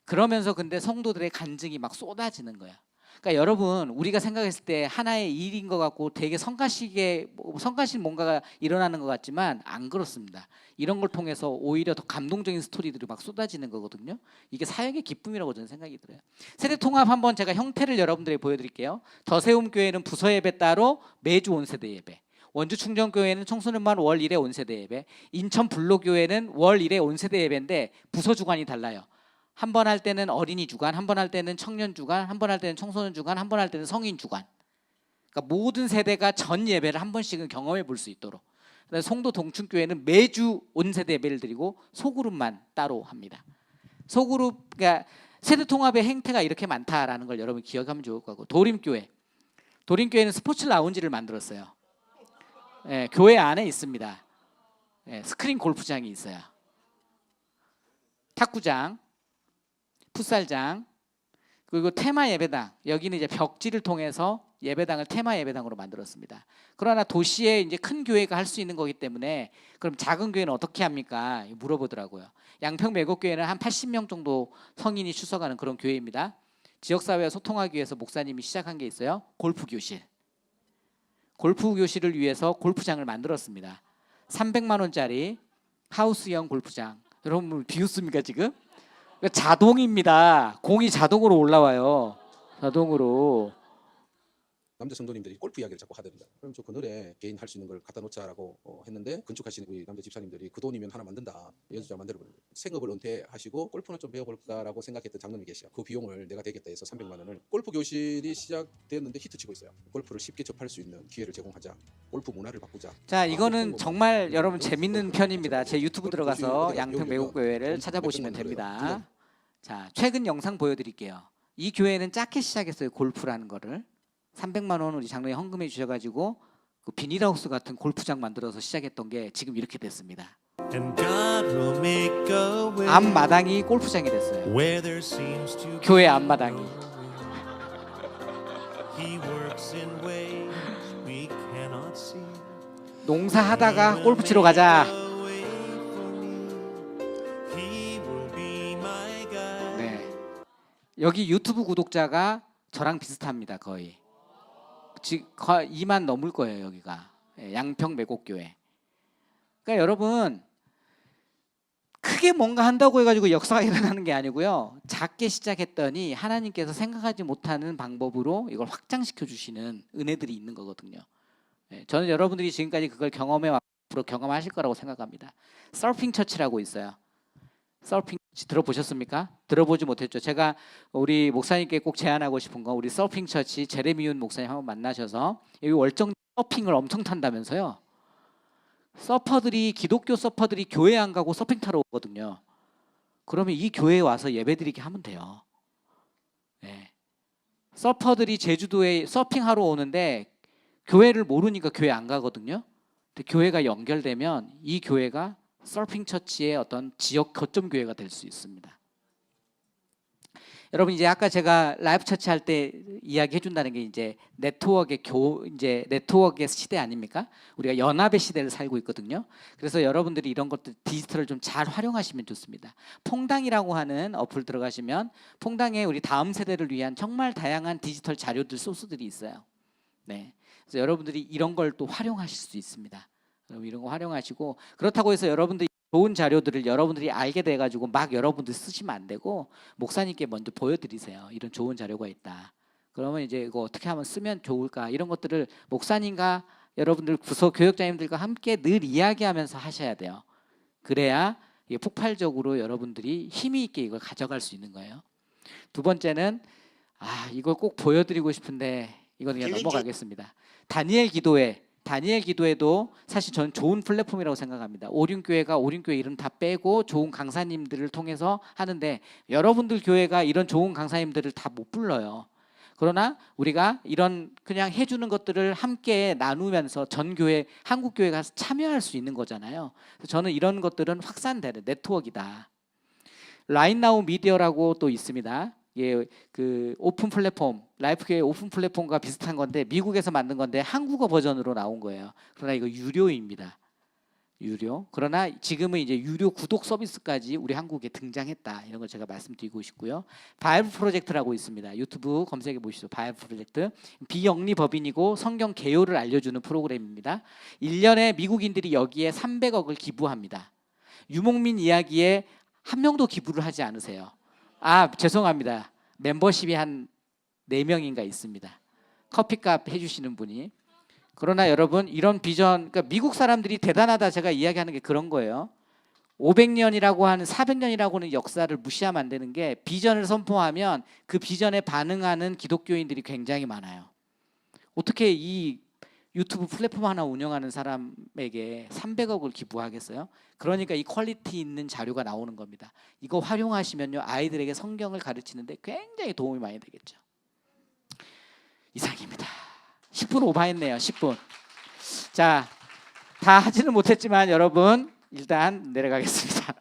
그러면서 근데 성도들의 간증이 막 쏟아지는 거예요. 그러니까 여러분 우리가 생각했을 때 하나의 일인 것 같고 되게 성가신 뭔가가 일어나는 것 같지만 안 그렇습니다. 이런 걸 통해서 오히려 더 감동적인 스토리들이 막 쏟아지는 거거든요. 이게 사역의 기쁨이라고 저는 생각이 들어요. 세대 통합 한번 제가 형태를 여러분들에게 보여드릴게요. 더세움 교회는 부서 예배 따로 매주 온세대 예배. 원주 충정교회는 청소년만 월 1회 온세대 예배. 인천 불로교회는 월 1회 온세대 예배인데 부서 주관이 달라요. 한 번 할 때는 어린이 주간, 한 번 할 때는 청년 주간, 한 번 할 때는 청소년 주간, 한 번 할 때는 성인 주간. 그러니까 모든 세대가 전 예배를 한 번씩은 경험해 볼 수 있도록. 송도 동춘교회는 매주 온세대 예배를 드리고 소그룹만 따로 합니다. 소그룹, 그러니까 세대 통합의 행태가 이렇게 많다라는 걸 여러분 기억하면 좋을 거고. 도림교회는 스포츠 라운지를 만들었어요. 예, 교회 안에 있습니다. 예, 스크린 골프장이 있어요. 탁구장, 풋살장, 그리고 테마 예배당. 여기는 이제 벽지를 통해서 예배당을 테마 예배당으로 만들었습니다. 그러나 도시에 이제 큰 교회가 할 수 있는 거기 때문에 그럼 작은 교회는 어떻게 합니까? 물어보더라고요. 양평 매곡교회는 한 80명 정도 성인이 출석하는 그런 교회입니다. 지역사회와 소통하기 위해서 목사님이 시작한 게 있어요. 골프 교실. 골프 교실을 위해서 골프장을 만들었습니다. 300만 원짜리 하우스형 골프장. 여러분 비웃습니까 지금? 자동입니다. 공이 자동으로 올라와요. 자동으로. 남자 성도님들이 골프 이야기를 자꾸 하던데 그럼 저 그늘에 개인 할 수 있는 걸 갖다 놓자라고 했는데 건축하시는 우리 남자 집사님들이 그 돈이면 하나 만든다. 연수장 만들어버려요. 생업을 은퇴하시고 골프는 좀 배워볼까라고 생각했던 장로님이 계셔요. 그 비용을 내가 되겠다 해서 300만 원을 골프 교실이 시작되었는데 히트치고 있어요. 골프를 쉽게 접할 수 있는 기회를 제공하자. 골프 문화를 바꾸자. 자, 이거는 정말 여러분 재밌는 편입니다. 제 유튜브 들어가서 양평 매곡교회를 찾아보시면 됩니다. 자, 최근 영상 보여드릴게요. 이 교회는 작게 시작했어요. 골프라는 거를 300만 원 우리 장로님 헌금해 주셔가지고 그 비닐하우스 같은 골프장 만들어서 시작했던 게 지금 이렇게 됐습니다. 앞마당이 골프장이 됐어요. 교회 앞마당이. 농사하다가 골프 치러 가자. 네. 여기 유튜브 구독자가 저랑 비슷합니다. 거의 2만 넘을 거예요. 여기가 양평 매곡교회. 그러니까 여러분 크게 뭔가 한다고 해가지고 역사가 일어나는 게 아니고요. 작게 시작했더니 하나님께서 생각하지 못하는 방법으로 이걸 확장시켜 주시는 은혜들이 있는 거거든요. 저는 여러분들이 지금까지 그걸 경험해 앞으로 경험하실 거라고 생각합니다. 서핑 처치라고 있어요. 서핑 처치 들어보셨습니까? 들어보지 못했죠. 제가 우리 목사님께 꼭 제안하고 싶은 거 우리 서핑 처치 제레미윤 목사님 한번 만나셔서 여기 월정 서핑을 엄청 탄다면서요. 기독교 서퍼들이 교회 안 가고 서핑 타러 오거든요. 그러면 이 교회에 와서 예배드리게 하면 돼요. 네. 서퍼들이 제주도에 서핑하러 오는데 교회를 모르니까 교회 안 가거든요. 근데 교회가 연결되면 이 교회가 서핑 처치의 어떤 지역 거점 교회가 될 수 있습니다. 여러분 이제 아까 제가 라이브 처치 할 때 이야기해 준다는 게 이제 네트워크의 시대 아닙니까? 우리가 연합의 시대를 살고 있거든요. 그래서 여러분들이 이런 것들 디지털을 좀 잘 활용하시면 좋습니다. 퐁당이라고 하는 어플 들어가시면 퐁당에 우리 다음 세대를 위한 정말 다양한 디지털 자료들 소스들이 있어요. 네. 그래서 여러분들이 이런 걸 또 활용하실 수 있습니다. 여러분 이런 거 활용하시고 그렇다고 해서 여러분들이 좋은 자료들을 여러분들이 알게 돼가지고 막 여러분들 쓰시면 안 되고 목사님께 먼저 보여드리세요. 이런 좋은 자료가 있다. 그러면 이제 이거 어떻게 하면 쓰면 좋을까 이런 것들을 목사님과 여러분들 부서 교역자님들과 함께 늘 이야기하면서 하셔야 돼요. 그래야 이게 폭발적으로 여러분들이 힘이 있게 이걸 가져갈 수 있는 거예요. 두 번째는 이걸 꼭 보여드리고 싶은데 이거는 그냥 넘어가겠습니다. 다니엘 기도회도 사실 저는 좋은 플랫폼이라고 생각합니다. 오륜교회가 오륜교회 이름 다 빼고 좋은 강사님들을 통해서 하는데 여러분들 교회가 이런 좋은 강사님들을 다 못 불러요. 그러나 우리가 이런 그냥 해주는 것들을 함께 나누면서 전 교회, 한국 교회 가서 참여할 수 있는 거잖아요. 그래서 저는 이런 것들은 확산되는 네트워크이다. 라인나우 미디어라고 또 있습니다. 예, 그 오픈 플랫폼, 라이프교회 오픈 플랫폼과 비슷한 건데 미국에서 만든 건데 한국어 버전으로 나온 거예요. 그러나 이거 유료입니다. 유료. 그러나 지금은 이제 유료 구독 서비스까지 우리 한국에 등장했다. 이런 걸 제가 말씀드리고 싶고요. 바이블 프로젝트라고 있습니다. 유튜브 검색해 보시죠. 바이블 프로젝트. 비영리 법인이고 성경 개요를 알려주는 프로그램입니다. 1년에 미국인들이 여기에 300억을 기부합니다. 유목민 이야기에 한 명도 기부를 하지 않으세요. 아, 죄송합니다. 멤버십이 한 4명인가 있습니다. 커피값 해주시는 분이. 그러나 여러분 이런 비전, 그러니까 미국 사람들이 대단하다 제가 이야기하는 게 그런 거예요. 500년이라고 하는 400년이라고 하는 역사를 무시하면 안 되는 게 비전을 선포하면 그 비전에 반응하는 기독교인들이 굉장히 많아요. 어떻게 이 유튜브 플랫폼 하나 운영하는 사람에게 300억을 기부하겠어요? 그러니까 이 퀄리티 있는 자료가 나오는 겁니다. 이거 활용하시면요 아이들에게 성경을 가르치는데 굉장히 도움이 많이 되겠죠. 이상입니다. 10분 오버했네요. 10분. 자, 다 하지는 못했지만 여러분 일단 내려가겠습니다.